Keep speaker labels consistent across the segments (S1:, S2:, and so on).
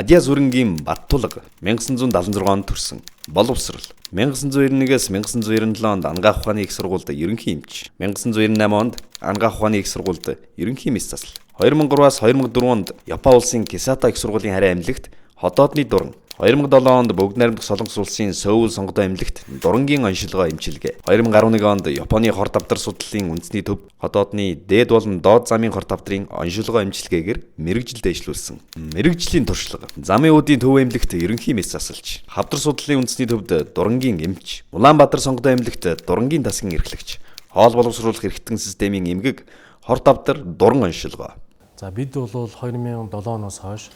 S1: Адья Зүрэнгийн Баттулга 1976 онд төрсөн. Боловсрал 1991-ээс 1997 онд Ангаах ухааны их сургуульд ерөнхий эмч, 1998 онд Ангаах ухааны их сургуульд ерөнхий мэс засал, 2003-аас 2004 онд Япон улсын Кисата их сургуулийн харийн амьлагт хотоодны дуран, 2007 онд Бүгд найрамдах Солонгос улсын Сөүл сонгодоо амьлагт дурангийн оншилгоо эмчилгээ, 2011 онд Японы хор тавдар судлалын үндэсний төв хотоодны дээд болон доод замын хор тавдрын оншилгоо эмчилгээгээр мэрэгжил дэвшлүүлсэн. Мэрэгжлийн туршлага. Замын үүдийн төв амьлагт ерөнхий мэс засалч, хавдар судлалын үндэсний төвд дурангийн эмч, Улаанбаатар сонгодоо амьлагт дурангийн дасган эрхлэгч, хоол боловсруулах эрхтэн системийн эмгэг, хор тавдар дуран оншилгоо.
S2: За бид бол 2007 оноос хойш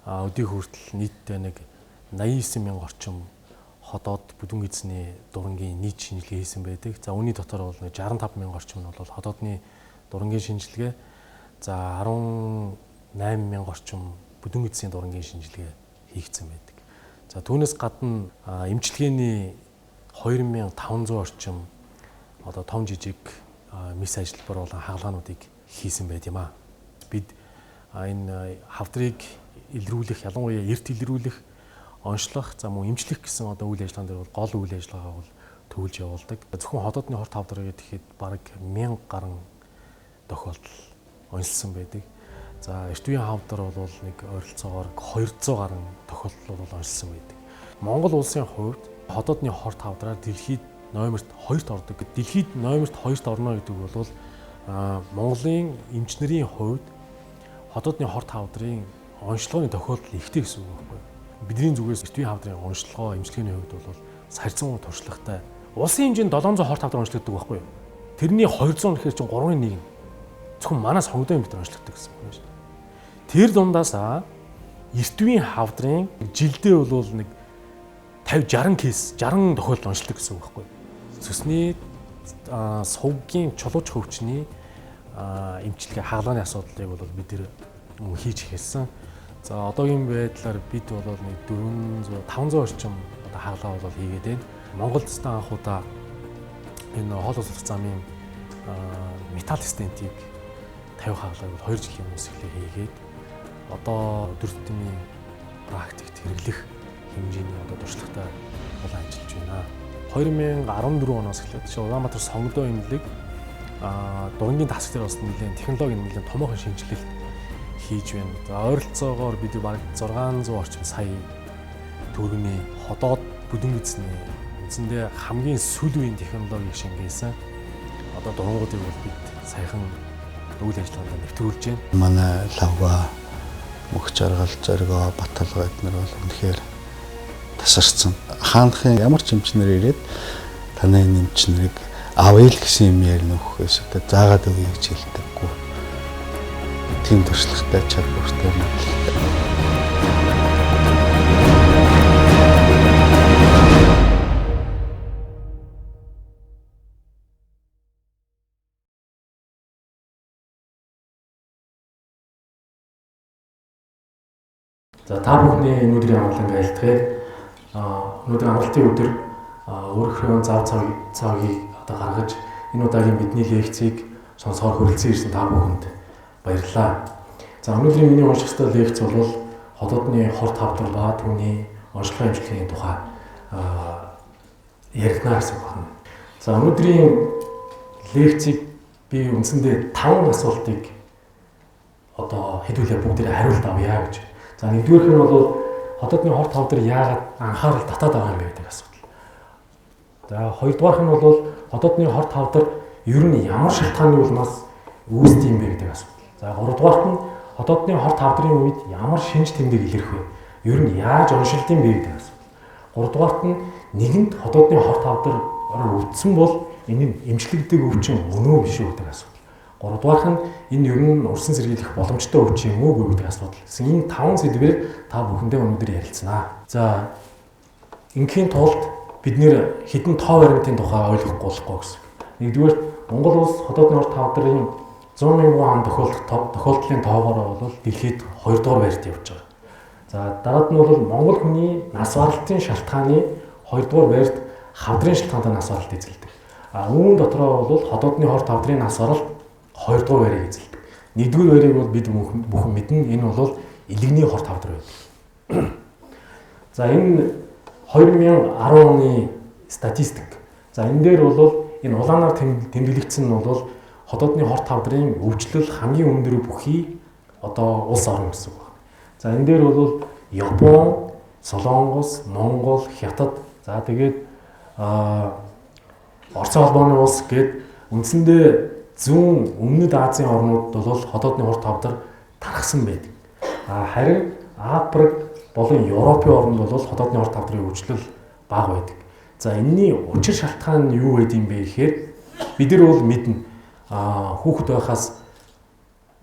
S2: өдий хүртэл нийтдээ нэг 89 мянган орчим хотоод бүдүүн эзний дурангийн нийт шинжилгээ хийсэн байдаг. За үүний дотор бол 65 мянган орчим нь бол хотоодны дурангийн шинжилгээ. За 18 мянган орчим бүдүүн эзний дурангийн шинжилгээ хийгдсэн байдаг. За түүнээс гадна эмчилгээний 2500 орчим одоо том жижиг мис ажиллабар болон хаалгаануудыг хийсэн байт юм а. Бид энэ хавдрыг илрүүлэх, ялангуяа эрт илрүүлэх, онцлох, за мөн эмчлэх гэсэн одоо үйл ажиллагаан дээр бол гол үйл ажиллагаагаа бол төвлөж явуулдаг. Зөвхөн хотоодны хор тавдар гэхэд бараг 1000 гаруй тохиолдол онцлсан байдаг. За эрт үеийн хавдар бол нэг ойролцоогоор 200 гаруй тохиолдол бол онцлсан байдаг. Монгол улсын хувьд хотоодны хор тавдраар дэлхийд номерт 2-т ордог. Дэлхийд номерт 2-т орно гэдэг бол Монголын эмч нарын хувьд хотоодны хор тавдрын онцлогооны тохиолдол ихтэй гэсэн үг байхгүй. Бидний зүгээс эрт үеийн хавдрын онцлогоо эмчилгээний хувьд бол сарцсан туршлагатай. Улсын хэмжээнд 700 хор тавдар онцлогддог байхгүй. Тэрний 200 гэхээр чинь 3-1 нь зөвхөн манай сонгодоо юм дээр онцлогддог гэсэн үг шүү дээ. Тэр дундаасаа эрт үеийн хавдрын жилдээ бол нэг 50-60 кейс 60 тохиолдол онцлогддог гэсэн үг байхгүй. Цэсний сувгийн чулууч хөвчний эмчилгээ хаалганы асуудлыг бол бид нэр хийж эхэлсэн. За одоогийн байдлаар бид бол нэг 500 орчим одоо хаалгаа бол хийгээд байна. Монголд анх удаа энэ хоол уусах замын металл стентийг 50 хаалгаыг 2 жилийн өмнөөс хийгээд одоо өдөртмийн практикт хэрэглэх хэмжээний одоо туршлагатай бол ажиллаж байна. 2014 оноос эхлээд Улаанбаатар сонгодоо эмнэлэг дурангийн дасгал дээр бас нэлээд технологийн нэлээд томоохон шинжилэлт хийж байна. За ойролцоогоор бид бараг 600 орчим сая төгрөгийн хотоод бүдүүн эзний үндсэндээ хамгийн сүүлийн технологиг шингээсэн одоо дурангуудыг бол бид саяхан үйл ажиллагаанд нэвтрүүлж байна.
S3: Манай лавга, мөх жаргал, зоргоо, баталгаа эднэр бол үнэхээр тасарсан. Хаанхын ямар ч эмчнэр ирээд танай эмчнэрийг авъя л гэсэн юм ярина өгөхөөс одоо заагаад өгье гэж хэлдэггүй. Тийм туршлагатай чадвартай мэдлэгтэй.
S2: За та бүхний өнөөдрийн амралтанд айлтгая. Өнөөдрийн амралтын өдөр өөрийнхөө зав цагийг одоо гаргаж энэ удаагийн бидний лекцийг сонсохоор хүрэлцэн ирсэн та бүхэнд баярлалаа. За өнөөдрийн миний унших ёстой лекц бол хотоодны хор тавдар ба түүний онцлогоо эмчилгээний тухай яригнаа гэсэн байна. За өнөөдрийн лекцийг би үндсэндээ 5 асуултыг одоо хэдүүлээ бүгдээ хариулт авъя гэж. За нэгдүгээрх нь бол хотоодны хор тавдар яагаад анхаарал татаад байгаа юм бэ гэдэг асуудал. За хоёрдугаарх нь бол хотоодны хор тавдар ер нь ямар шалтгааны улмаас үүсдэг юм бэ гэдэг асуудал. За гуравдугаарт нь хотоодны хор тавдрын үед ямар шинж тэмдэг илэрх вэ? Ер нь яаж оншилд юм бэ гэдэг асуудал. Гуравдугаарт нь нэгэнд хотоодны хор тавдраар өвдсөн бол энэ нь эмчлэгдэх өвчин мөн үү биш үү гэдэг асуудал. Гуравдугаарх нь энэ ер нь урсан сэргийлэх боломжтой өвчин юм уу гэдэг асуудал. Гэсэн энэ 5 сэдвээр та бүхэндээ өнөөдөр ярилцсанаа. За ингийн тулд бид нэр хэдэн тоо баримтын тухай ойлгохгүй болохгүй гэсэн. Нэгдүгээр Монгол улс хотоодны хор тавдрын 100 мянган тохиолдлын тоогоор бол дэлхийд 2 дугаар байрт явж байгаа. За дараад нь бол Монгол хүний нас баралтын шалтгааны 2 дугаар байрт хавдрын шалтгаантай нас баралт эзэлдэг. Үүн дотроо бол хотоодны хор тавдрын нас баралт 2 дугаар байрыг эзэлдэг. 1-р байрыг бол бид бүхэн мэднэ. Энэ бол Илэгний хор тавдар байдаг. За энэ 2010 оны статистик. За энэ дээр бол энэ улаанаар тэмдэглэгдсэн нь бол хотоодны хорт хавдрын өвчлөл хамгийн өндөр бүхий одоо улс орн гэсэн үг байна. За энэ дээр бол Япон, Солонгос, Монгол, Хятад, за тэгээд Орос улбооны улс гээд үндсэндээ зүүн өмнөд Азийн орнууд бол хотоодны хорт хавдар тархсан байдаг. Харин Африк болон Европын орнд бол хотоодны хорт хавдрын өвчлөл бага байдаг. За энэний учир шалтгаан нь юу гэдэг юм бэ гэхээр бид нар бол мэднэ хүүхэд байхаас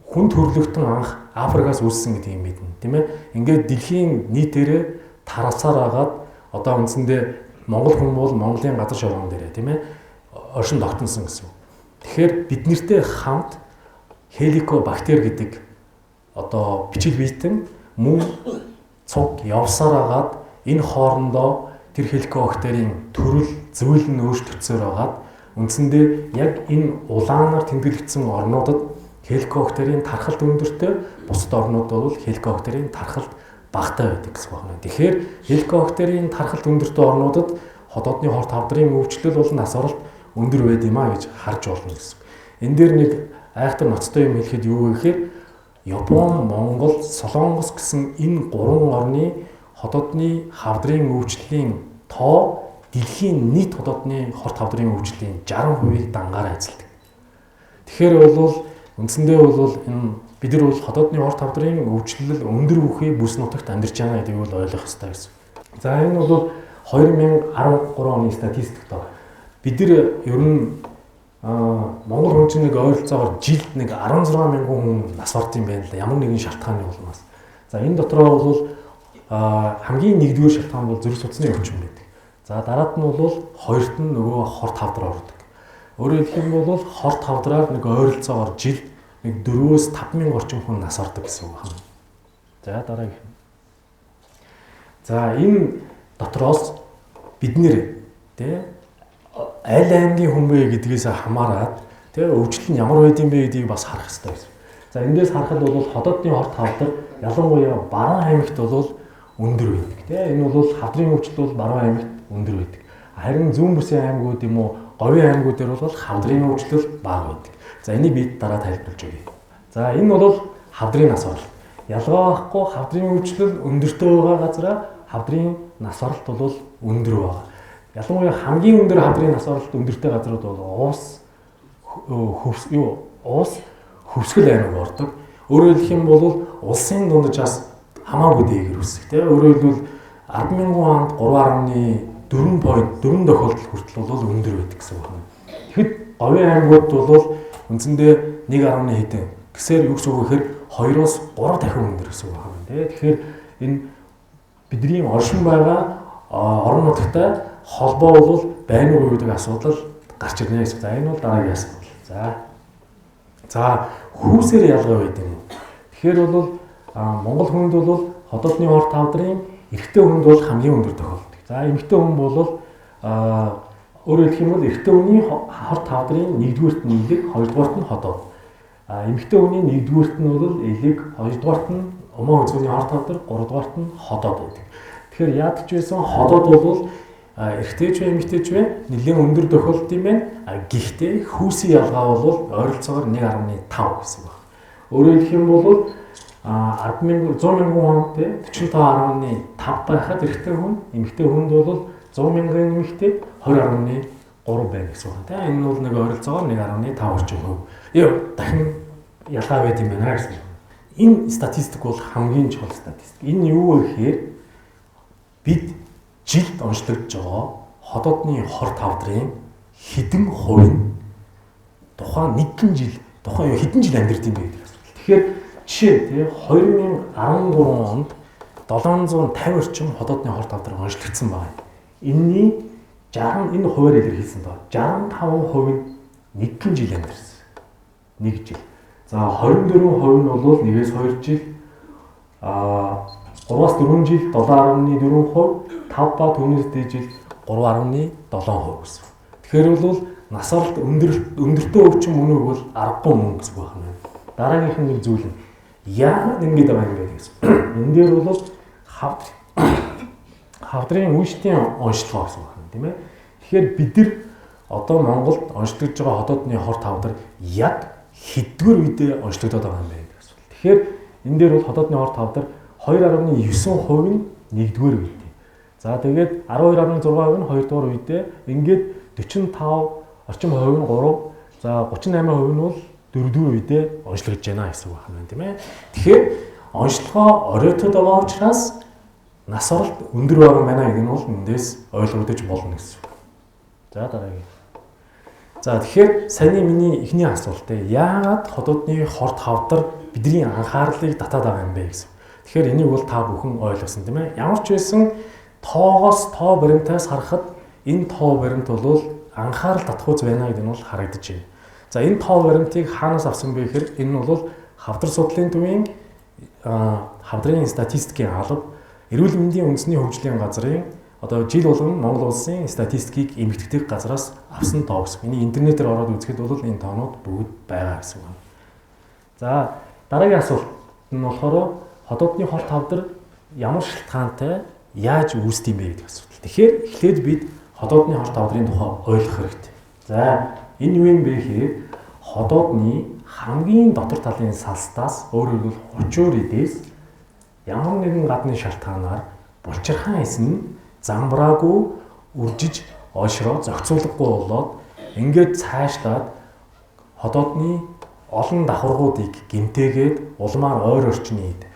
S2: хүн төрлөختөн анх Африкаас үүссэн гэдэг юм мэднэ, тийм ээ. Ингээд дэлхийн нийтээрээ тарасаар агаад одоо үндсэндээ Монгол хүн бол Монголын газар шоргон дээрээ, тийм ээ, оршин тогтносон гэсэн. Тэгэхээр бид нартэй хамт хеликобактер гэдэг одоо бичил биетэн мөн цуг явсаар агаад энэ хоорондоо тэр хеликобактерийн төрөл зүйл нь өөрчлөгдсөөр агаад үндсэндээ яг энэ улаанаар тэмдэглэгдсэн орнуудад хеликобактерийн тархалт өндөртэй, бусад орнууд бол хеликобактерийн тархалт багатай байдаг гэсэн байна. Тэгэхээр хеликобактерийн тархалт өндөртэй орнуудад хотоодны хорт хавдрын өвчлөл болон нас оролт өндөр байд юм а гэж харж болно гэсэн. Энэ дээр нэг айхтар ноцтой юм хэлэхэд юу вэ гэхээр Япон, Монгол, Солонгос гэсэн энэ гурван орны хотоодны хавдрын өвчлөлийн тоо дэлхийн нийт хотоодны хорт хавдрын өвчлөлийн 60%-ийг дангаараа эзэлдэг. Тэгэхээр бол үндсэндээ бол энэ бид нар бол хотоодны хорт хавдрын өвчлөл өндөр бүхий бүс нутагт амьдарч байгаа гэдгийг бол ойлгох хэрэгтэй гэсэн. За энэ бол 2013 оны статистик тоо. Бид нар ер нь Монгол хүн чинь нэг ойролцоогоор жилд нэг 16,000 хүн нас барт юм байна л да. Ямар нэгэн шалтгааны улмаас. За энэ дотроо бол хамгийн нэгдүгээр шалтгаан бол зүрх судасны өвчин байдаг. За дараад нь бол хоёрт нь нөгөө хорт хавдар ордог. Өөрөөр хэлэх юм бол хорт хавдраар нэг ойролцоогоор жилд нэг 4-5 мянган орчим хүн нас ордог гэсэн үг байна. За дараагийн. За энэ дотроос бид нэр тий аль аймгийн хүн бэ гэдгээс хамаарат тий өвчлөл нь ямар байд юм бэ гэдгийг бас харах хэрэгтэй гэсэн. За эндээс харахад бол хотоодны хорт хавдар ялангуяа Баруун аймагт бол өндөр байдаг. Тий энэ бол хавдрын өвчлөл бол Баруун аймагт өндөр байдаг. Харин зүүн бүсийн аймагуд юм уу говийн аймагуд дээр бол хавдрын өвчлөл бага байдаг. За энийг бид дараа тайлбарлаж өгье. За энэ бол хавдрын нас оролт. Ялгаа байхгүй хавдрын өвчлөл өндөртэй байгаа газараа хавдрын нас оролт бол өндөр байгаа. Ялангуяа хамгийн өндөр хавдрын нас оролт өндөртэй газрууд бол уус хөвсгөл аймаг ордог. Өөрөөр хэлэх юм бол улсын дунджаас хамаагүй дээгэр үсэх. Тэ өөрөөр хэлбэл 10,000 хонд 3.4 point 4 тохиолдол хүртэл бол өндөр байдаг гэсэн үг байна. Тэгэхэд говийн аймагуд бол үндсэндээ 1.1 хэдэн. Гэсээр юу гэсэн үг гэхээр 2-оос 3 дахин өндөр гэсэн үг байна. Тэгэхээр энэ бидний оршин байгаа орон нутагтай холбоо бол байна уу гэдэг асуудал гарч ирнэ гэсэн. За энэ бол дараагийн асуудал. За хүүсээр ялгаа байдаг юм. Тэгэхээр бол Монгол хүнд бол хотоодны хорт хавдрын эрэгтэй хүнд бол хамгийн өндөр тохиолдог. За эмэгтэй хүн бол өөрөөр хэлэх юм бол эрэгтэй хүний хорт хавдрын 1-р нь элэг, 2-р нь хотоод. Эмэгтэй хүний 1-р нь бол элэг, 2-р нь умаа үзүүний хорт хавдар, 3-р нь хотоод байдаг. Тэгэхээр яадаг ч байсан хотоод бол эрэгтэй ч эмэгтэй ч нэлээд өндөр тохиолдсон юм байна. Гэхдээ хүүсийн ялгаа бол ойролцоогоор 1.5 гэсэн байна. Өөрөөр хэлэх юм бол 100,000 хонд 45.5 байхад эрэгтэй хүн, эмэгтэй хүнд бол 100,000 эмэгтэй 20.3 байна гэсэн байна. Тэгээ энэ бол нэг ойролцоогоор 1.5 орчим хувь. Дахин ялгаа байт юм байна гэсэн. Энэ статистик бол хамгийн чухал статистик. Энэ юу вэ гэхээр бид жилд онцлогдож байгаа хотоодны хорт хавдрын хэдэн хувь нь тухайн хэдэн жил амьдарч юм бэ гэдэг асуулт. Тэгэхээр жишээ нь 2013 онд 750 орчим хотоодны хорт хавдар онцлогдсон байна. Энэ хуваар илэрхийлсэн байна. 65% нь 1 жил амьдарсан. 1 жил. За 24% нь бол 1-2 жил 3-4 жил 7.4%, 5 ба түүнээс дээд жил 3.7% гэсэн. Тэгэхээр бол нас оролт өндөртэй өвчин мөнөг бол аргагүй мөн гэсэн байна. Дараагийнх нь нэг зүйл нь яагаад ингэж байгаа юм бэ гэсэн. Энэ дээр бол хавдрын үйлчлэлийн онцлогоо гэсэн үг байна тийм ээ. Тэгэхээр бид нар одоо Монголд онцлогдож байгаа хотоодны хорт хавдар яг хэдгээр үедээ онцлогдоод байгаа юм бэ гэдэг асуулт. Тэгэхээр энэ дээр бол хотоодны хорт хавдар 2.9% нь нэгдүгээр үедээ. За тэгээд 12.6% нь хоёрдугаар үедээ, ингээд 45 орчим хувь нь 3, за 38% нь бол дөрөвдүгээр үедээ онцлогдож байна гэсэн үг байна тийм ээ. Тэгэхээр онцлогоо оройтод байгаа учраас нас оролт өндөр байгаа байна гэдэг нь бол эндээс ойлгогдож болно гэсэн үг. За дараагийн. За тэгэхээр саяны миний эхний асуулт яагаад хотоодны хорт хавдар бидний анхаарлыг татаад байгаа юм бэ гэсэн. Тэгэхээр энийг бол та бүхэн ойлгосон тийм ээ. Ямар ч байсан тоогоос тоо баримтаас харахад энэ тоо баримт бол анхаарал татхууц байна гэдэг нь бол харагдаж байна. За энэ тоо баримтыг хаанаас авсан бэ гэхээр энэ бол хавдар судлалын төвийн хавдрын статистикийн алба, эрүүл мэндийн үндэсний хөгжлийн газрын одоо жил болгон Монгол улсын статистикийг эмэгтгэдэг газраас авсан тоо гэсэн. Энийг интернетээр ороод үзэхэд бол энэ тоонууд бүгд байгаа гэсэн үг. За дараагийн асуулт нь болохоор хотоодны хорт хавдар ямар шалтгаантай яаж үүсдэг юм бэ гэдэг асуудал. Тэгэхээр эхлээд бид хотоодны хорт хавдрын тухай ойлгох хэрэгтэй. За энэ юу юм бэ гэхээр хотоодны хамгийн дотор талын салстаас өөрөөр хэлбэл хучуур эдээс ямар нэгэн гадны шалтгаанаар булчирхаан эс нь замбраагүй үржиж ойшроо зохицуулахгүй болоод ингээд цаашлаад хотоодны олон давхаргуудыг гэмтээгээд улмаар ойр орчны ид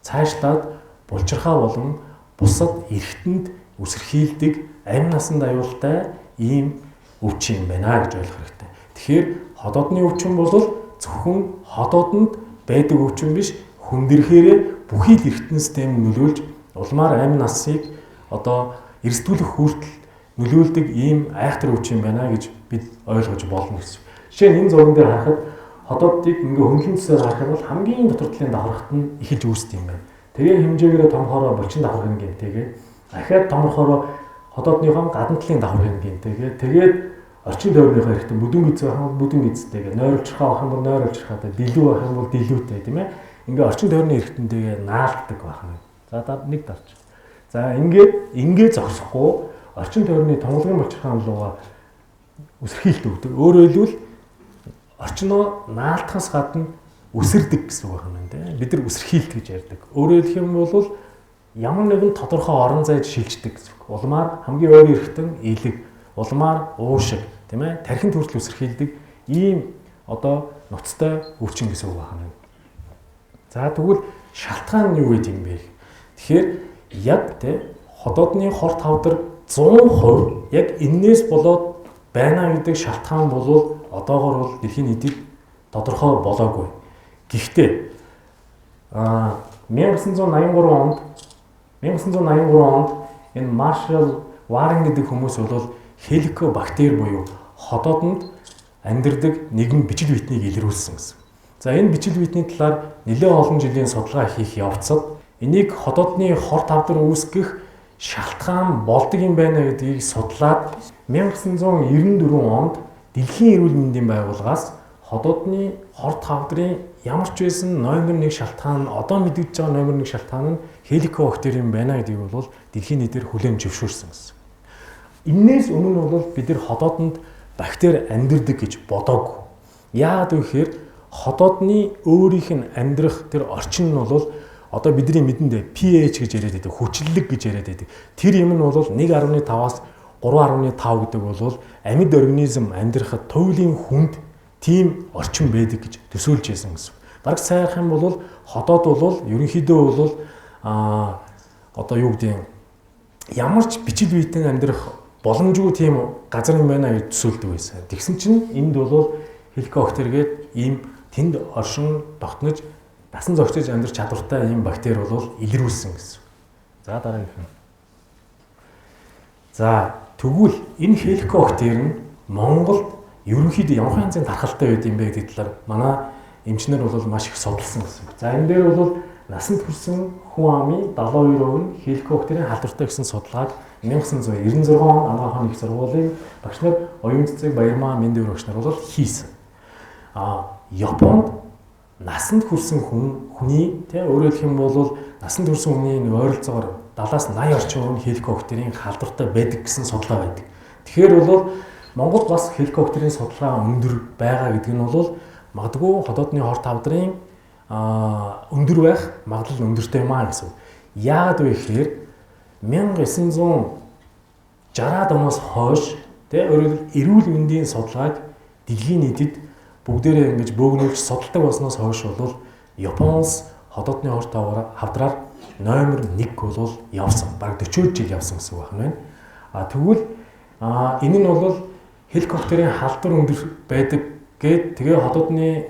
S2: цаашлаад булчирхаа болон бусад эргэнтэнд үсэрхийлдэг амь насанд аюултай ийм өвчин байна гэж ойлгох хэрэгтэй. Тэгэхээр хотоодны өвчин бол зөвхөн хотоодонд байдаг өвчин биш, хүн дэрхээрээ бүхий л эргэтэн систем нөлөөлж улмаар амь насыг одоо эрсдүүлэх хүртэл нөлөөлдөг ийм айхтар өвчин байна гэж бид ойлгож болно гэсэн. Жишээ нь энэ зурган дээр харахад хотоодыг ингээ хөнгөлөлтөөр харах бол хамгийн дотор талын давхаргат нь эхэлж үүсдэг юм байна. Тэгээ хэмжээгээр томхороо булчин давхаргын гэмтээгээ ахаад томхороо хотоодныхон гадна талын давхаргын гэмтээгээ тэгээд орчин тойрныхоо хэрэгтэй бүдүүн гиз байх юм бол бүдүүн гизтэйгээ нойролцохоо авах юм бол нойролцохоотой дэлүү байх юм бол дэлүүтэй тийм ээ. Ингээ орчин тойрны эргэнтэйгээ наалддаг байх юм. За нэг дарж. За ингээ зогсохгүй орчин тойрны тонголгын булчирхаан руугаа үсэрхийлт өгдөг. Өөрөөр хэлбэл орчноо наалтахаас гадна үсэрдэг гэсэн үг байна тийм. Бид нар үсэрхийлт гэж ярьдаг. Өөрөөр хэлэх юм бол ямар нэгэн тодорхой орон зайд шилждэг гэсэн үг. Улмаар хамгийн өөр эргэтэн илэг, улмаар уушиг тийм ээ тархинд хүртэл үсэрхийлдэг ийм одоо ноцтой өвчин гэсэн үг байна. За тэгвэл шалтгаан нь юу гэдэг юм бэ? Тэгэхээр яг тэ хотоодны хорт хавдар 100% яг энээс болоод байна гэдэг шалтгаан бол одоогоор бол дэлхийн эдийг тодорхой болоогүй. Гэхдээ 1983 онд энэ Маршал Варен гэдэг хүмүүс бол хеликобактер буюу хотоодонд амьдардаг нэгэн бичил битнийг илрүүлсэн гэсэн. За энэ бичил битний талаар нэлээд олон жилийн судалгаа хийх явцад энийг хотоодны хорт хавдар үүсгэх шалтгаан болдог юм байна гэдгийг судлаад 1994 онд Дэлхийн эрүүл мэндийн байгууллагаас хотоодны хорт хавдрын ямар ч байсан номер 1 шалтгаан одоо мэдэгдэж байгаа номер 1 шалтгаан нь хеликобактер юм байна гэдгийг бол дэлхийн нийтээр хүлээн зөвшөөрсөн гэсэн. Иннээс өмнө бол бид нар хотоодонд бактери амьдардаг гэж бодоогүй. Яагаад вэ гэхээр хотоодны өөрийнх нь амьдрах тэр орчин нь бол одоо бидний мэдэндээ pH гэж яриад байдаг, хүчлэлэг гэж яриад байдаг. Тэр юм нь бол 1.5-аас 3.5 гэдэг бол амьд организм амьдрахад туйлын хүнд тийм орчин байдаг гэж төсөөлж байсан гэсэн. Бараг сайрах юм бол хотоод бол ерөнхийдөө бол одоо юу гэдэг юм ямар ч бичил биетэн амьдрах боломжгүй тийм газар юм байна гэж төсөөлдөг байсан. Тэгсэн чинь энд бол хеликобактер гээд ийм тэнд оршин тогтнож дасан зохицож амьдрах чадвартай ийм бактери бол илрүүлсэн гэсэн. За дараагийнх нь. За тэгвэл энэ хеликобактер нь Монголд ерөнхийдөө ямар хянзын тархалтай байд юм бэ гэдэг талаар манай эмчнэр бол маш их судалсан гэсэн. За энэ дээр бол насанд хүрсэн хүн амын 72% нь хеликобактерийн халдвартай гэсэн судалгааг 1996 онд анагаахын их сургуулийн багш нар Оюун цэцэг Баярмаа Мэндээр багш нар бол хийсэн. Японд насанд хүрсэн хүний тий өөрөөр хэлэх юм бол насанд хүрсэн хүний нэг ойролцоогоор 70-80 орчим хүн хеликоптерийн халдвартай байдаг гэсэн судалгаа байдаг. Тэгэхээр бол Монголд бас хеликоптерийн судалгаа өндөр байгаа гэдэг нь бол магадгүй хотоодны хорт тавдрын өндөр байх магадлал өндөртэй юм аа гэсэн. Яагаад вэ гэхээр 1960-аад оноос хойш тий өөрөөр эрүүл мэндийн судалгааг дэлхийн нийтэд бүгдээрээ ингэж бөөгнүүлж судалдаг болсноос хойш бол Японоос хотоодны хорт хавдраар номер 1 бол явсан. Бараг 40 жил явсан гэсэн үг байна. Тэгвэл энэ нь бол хеликоптерийн халдвар өндөр байдаг гээд тэгээ хотоодны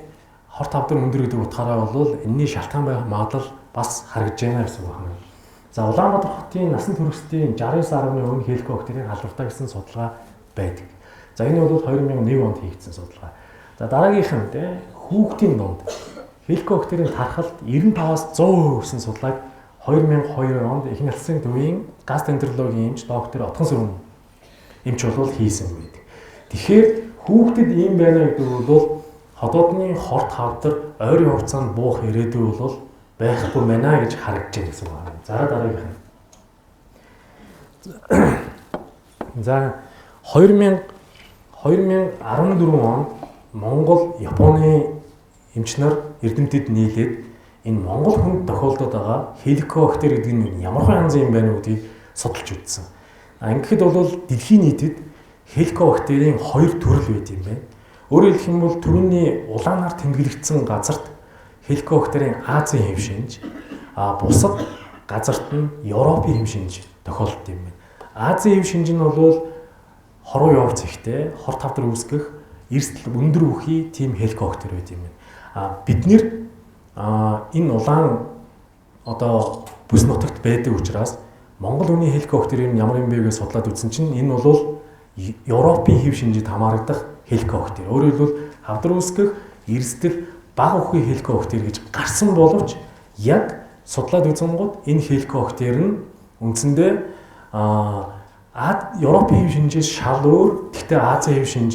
S2: хорт хавдар өндөр гэдэг утгаараа бол энэний шалтгаан байх магадлал бас харагдж байна гэсэн үг байна. За Улаанбаатар хотын насан туршидын 69.1% хеликоптерийн халдвартай гэсэн судалгаа байдаг. За энэ бол 2001 онд хийгдсэн судалгаа. За дараагийнх нь хүүхдийн дунд хеликоптерийн тархалт 95-аас 100% гэсэн судалгааг 2002 онд их нялсан төвийн гастроэнтерологийн эмч доктор Отгон Сүрэн эмч бол хийсэн байдаг. Тэгэхээр хүүхдэд ийм байна гэдэг бол хотоодны хорт хавдар ойрын хугацаанд буух ирээдүй бол байхгүй байна гэж харагдаж байна гэсэн үг байна. За дараагийнх нь. За 2014 онд Монгол Японы эмч нар эрдэмтэд нийлээд энэ Монгол хүнд тохиолдоод байгаа хеликоптер гэдэг нь ямар янзын юм байна гэдгийг судалж үзсэн. Ингээд бол дэлхийн нийтэд хеликоптерийн 2 төрөл байд юм байна. Өөрөөр хэлэх юм бол түрүүний улаанаар тэмдэглэгдсэн газарт хеликоптерийн Азийн хэв шинж, бусад газарт нь Европын хэв шинж тохиолддог юм байна. Азийн хэв шинж нь бол хоруу явц ихтэй, хорт хавдар үүсгэх, эрсдэл өндөр үхий тийм хеликоптер байд юм байна. Бид нэр энэ улаан бүс нутагт байдаг учраас Монгол хүний хеликоптерийн ямар юм бэ гэж судлаад үзсэн чинь энэ бол Европын хэв шинжид хамаарагдах хеликоптер. Өөрөөр хэлбэл хавдар үүсгэх, эрсдэл бага үхий хеликоптер гэж гарсан боловч яг судлаад үзсэн гот энэ хеликоптер нь үндсэндээ Европын хэв шинжээс шал өөр, гэхдээ Азийн хэв шинж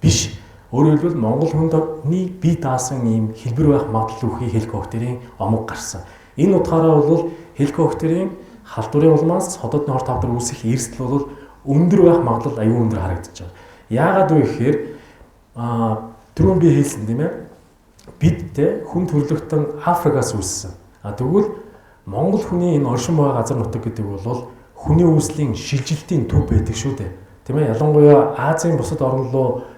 S2: биш. Өөрөөр хэлбэл Монгол хүний бие даасан ийм хэлбэр байх магадлал үхий хеликоптерийн омог гарсан. Энэ утгаараа бол хеликоптерийн халдварын улмаас хотоодны хорт хавдар үүсэх эрсдэл бол өндөр байх магадлал аюул өндөр харагдаж байгаа. Яагаад вэ гэхээр түрүүн би хэлсэн тийм ээ. Бид хүн төрөлхтөн Африкаас үүссэн. Тэгвэл Монгол хүний энэ оршин буй газар нутаг гэдэг бол хүний үүслийн шилжилтийн төв байдаг шүү дээ. Тийм ээ. Ялангуяа Азийн бусад орн руу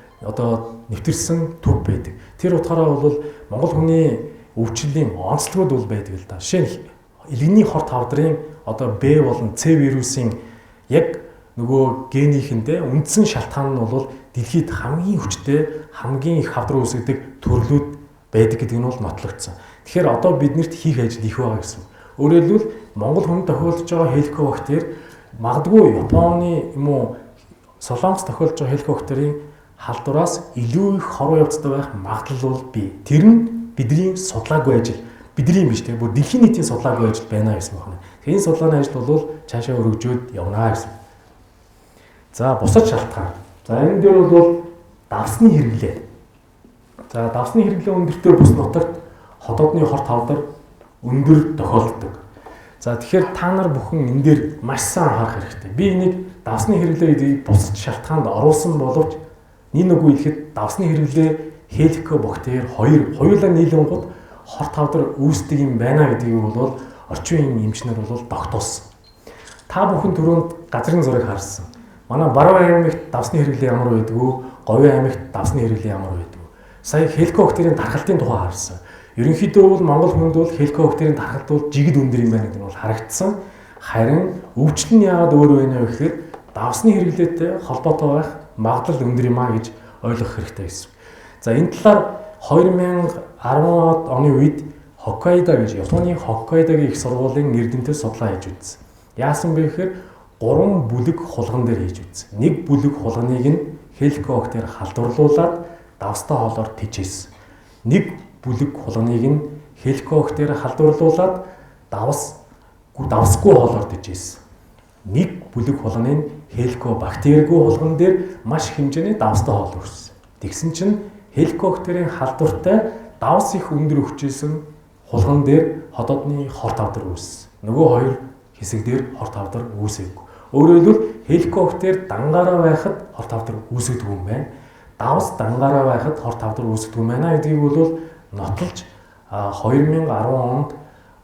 S2: нэвтэрсэн төв байдаг. Тэр утгаараа бол Монгол хүний өвчлөлийн онцлогуд бол байдаг л да. Жишээ нь элгэний хорт хавдрын Б болон С вирусын яг нөгөө генийхэндээ үндсэн шалтгаан нь бол дэлхийд хамгийн хүчтэй, хамгийн их хавдар үүсгдэг төрлүүд байдаг гэдэг нь бол нотлогдсон. Тэгэхээр одоо биднэрт хийх ажил их байгаа гэсэн. Өөрөөр хэлбэл Монгол хүнд тохиолдож байгаа хеликоптер магадгүй Японы юм уу Солонгос тохиолдож байгаа хеликоптерийн халдвараас илүү их хоруу явцтай байх магадлал бол бий. Тэр нь бидний судлаагүй ажил. Бидний биш бүр дэлхийн нийтийн судлаагүй ажил байна гэсэн байна. Энэ судалгааны ажил бол цаашаа өргөжөөд явна гэсэн. За бусад шалтгаан. За энэ дээр бол давсны хэрэглээ. За давсны хэрэглээ өндөртэй бус нутагт хотоодны хорт хавдар өндөр тохиолддог. За тэгэхээр та нар бүхэн энэ дээр маш сайн анхаарах хэрэгтэй. Би энийг давсны хэрэглээ гэдгийг бусад шалтгаанд оруулсан боловч нэг үгүй хэлэхэд давсны хэрэглээ хеликобактер хоёулаа нийлэнгууд хорт хавдар үүсдэг юм байна гэдгийг бол орчин үеийн эмчнэр бол тогтоосон. Та бүхэн түрүүнд газрын зургийг харсан. Манай Баруун аймагт давсны хэрэглээ ямар байдгүй, Говийн аймагт давсны хэрэглээ ямар байдгүй. Сая хеликоптерийн тархалтын тухай харсан. Ерөнхийдөө бол Монгол хүнд бол хеликоптерийн тархалт бол жигд өндөр юм байна гэдэг нь бол харагдсан. Харин өвчлөл нь яагаад өөр вэ гэхээр давсны хэрэглээтэй холбоотой байх магадлал өндөр юм а гэж ойлгох хэрэгтэй гэсэн. За энэ талаар 2010 оны үед Хоккайдо гэж Японы Хоккайдогийн их сургуулийн эрдэмтэд судалгаа хийж үзсэн. Яасан бэ гэхээр 3 бүлэг хулган дээр хийж үзсэн. Нэг бүлэг хулганыг нь хеликоптер халдварлуулад давстай хоолоор тижээсэн. Нэг бүлэг хулганыг нь хеликоптер халдварлуулад давсгүй хоолоор тижээсэн. Нэг бүлэг хулганы нь хеликобактергүй хулган дээр маш хэмжээний давстай хоол өрсөн. Тэгсэн чинь хеликоптерийн халдвартай давс их өндөр өвчээсэн хулган дээр ходоодны хор тавдар үүссэн. Нөгөө хоёр хэсэг дээр хор тавдар үүсэв. Өөрөөр хэлбэл хеликоптер дангаараа байхад хор тавдар үүсгэдэг юм байна. Давс дангаараа байхад хор тавдар үүсгэдэг юм байна гэдгийг бол нотолж 2010 онд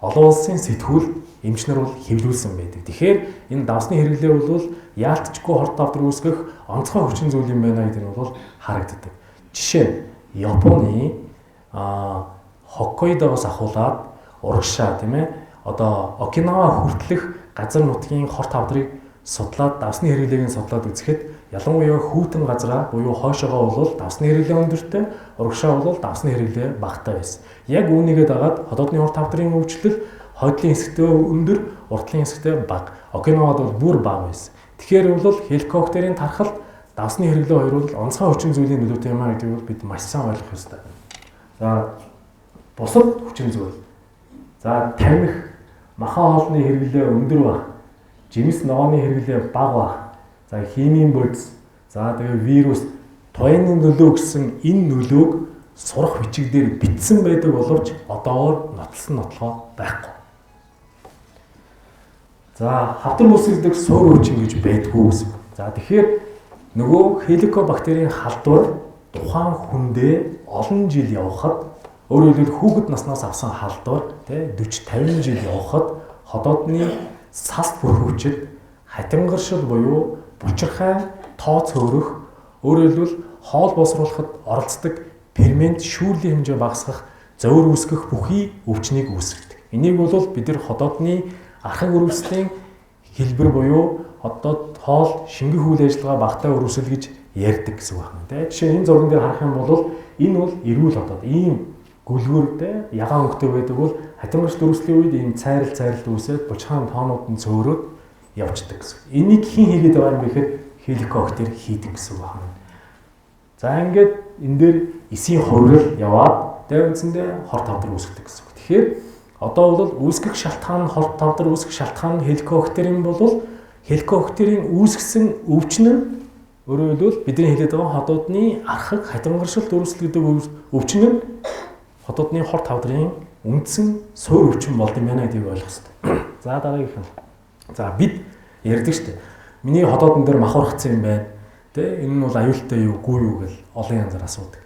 S2: олон улсын сэтгүүл эмчнэр бол хэвлүүлсэн байдаг. Тэгэхээр энэ давсны хэрэглээ бол яалтчгүй хор тавдар үүсгэх онцгой хүчин зүйл юм байна гэдэг нь бол харагддаг. Жишээ нь Японы Хоккайдогоос ахуулаад урагшаа тийм ээ одоо Окинава хүртэлх газар нутгийн хор тавдрыг судлаад давсны хэрэглээг нь судлаад үзэхэд ялангуяа хүүтэн газраа буюу хойшоогоо бол давсны хэрэглээ өндөртэй, урагшаа бол давсны хэрэглээ багатай байсан. Яг үүнийгээ дагаад ходоодны хор тавдрын өвчлөл хойдлын хэсэгтээ өндөр, уртлын хэсэгтээ бага. Окинавад бол бүр бага байсан. Тэгэхээр бол хеликоптерийн тархалт давсны хэрэглээ хоёр бол онцгой хүчин зүйлийн нөлөөтэй юм а гэдгийг бол бид маш сайн ойлгох ёстой. За бусад хүчин зүйл. За тамхи, махан хоолны хэрэглээ өндөр баг. Жимс ногооны хэрэглээ бага баг. За химийн бодис, за тэгээ вирус, туяаны нөлөө гэсэн энэ нөлөөг сурах бичигдээр бичсэн байдаг боловч одоогоор нотлсон нотлогоо байхгүй. За хавдар үүсгдэг суур хүчин гэж байдгүй гэсэн. За тэгэхээр нөгөө хеликобактерийн халдвар тухайн хүндээ олон жил явхад өөрөөр хэлбэл хүүхэд наснаас авсан халдвар тий 40-50 жил явхад ходоодны сас бүрхүүчэд хатингаршил буюу бучирхай тооц хөөрөх өөрөөр хэлбэл хоол боловсруулахад оролцдог фермент шүүрлийн хэмжээ багасгах зовир үүсгэх бүхий өвчнийг үүсгэдэг. Энийг бол бид нар ходоодны архаг өрөвслийн хэлбэр буюу ходоод хоол шингэх үйл ажиллагаа багтаа өрөвсөл гэж ярьдаг гэсэн үг байна. Тэ жишээ энэ зурган дээр харах юм бол энэ бол эрүүл ходоод ийм гүлгүүртэй ягаан өнгөтэй байдаг бол хатимгарч дөрвслийн үед ийм цайралт үүсээд бочхаан тоонууд нь цөөрөөд явждаг гэсэн. Энийг хэн хийгээд байгаа юм бэ гэхэд хеликоптер хийдэг гэсэн үг байна. За ингээд энэ дээр эсийн хувирал яваад дайвцэндээ хор тавдар үүсгдэг гэсэн үг. Тэгэхээр одоо бол үүсгэх шалтгаан хор тавдар үүсгэх шалтгаан хеликоптерийн бол хеликоптерийн үүсгэсэн өвчин нь өөрөөр хэлбэл бидний хэлээд байгаа ходоодны архаг хатимгаршил дөрвсөл гэдэг өвчин нь ходоодны хор тавдрын үндсэн суур өвчин болд юм байна гэдгийг ойлгох хэрэгтэй. За дараагийнх нь. За бид ярьдаг шүү дээ. Миний ходоодн дээр махуурхацсан юм байна. Тэ энэ нь бол аюултай юу, гүй юу гэж олон янзаар асуудаг.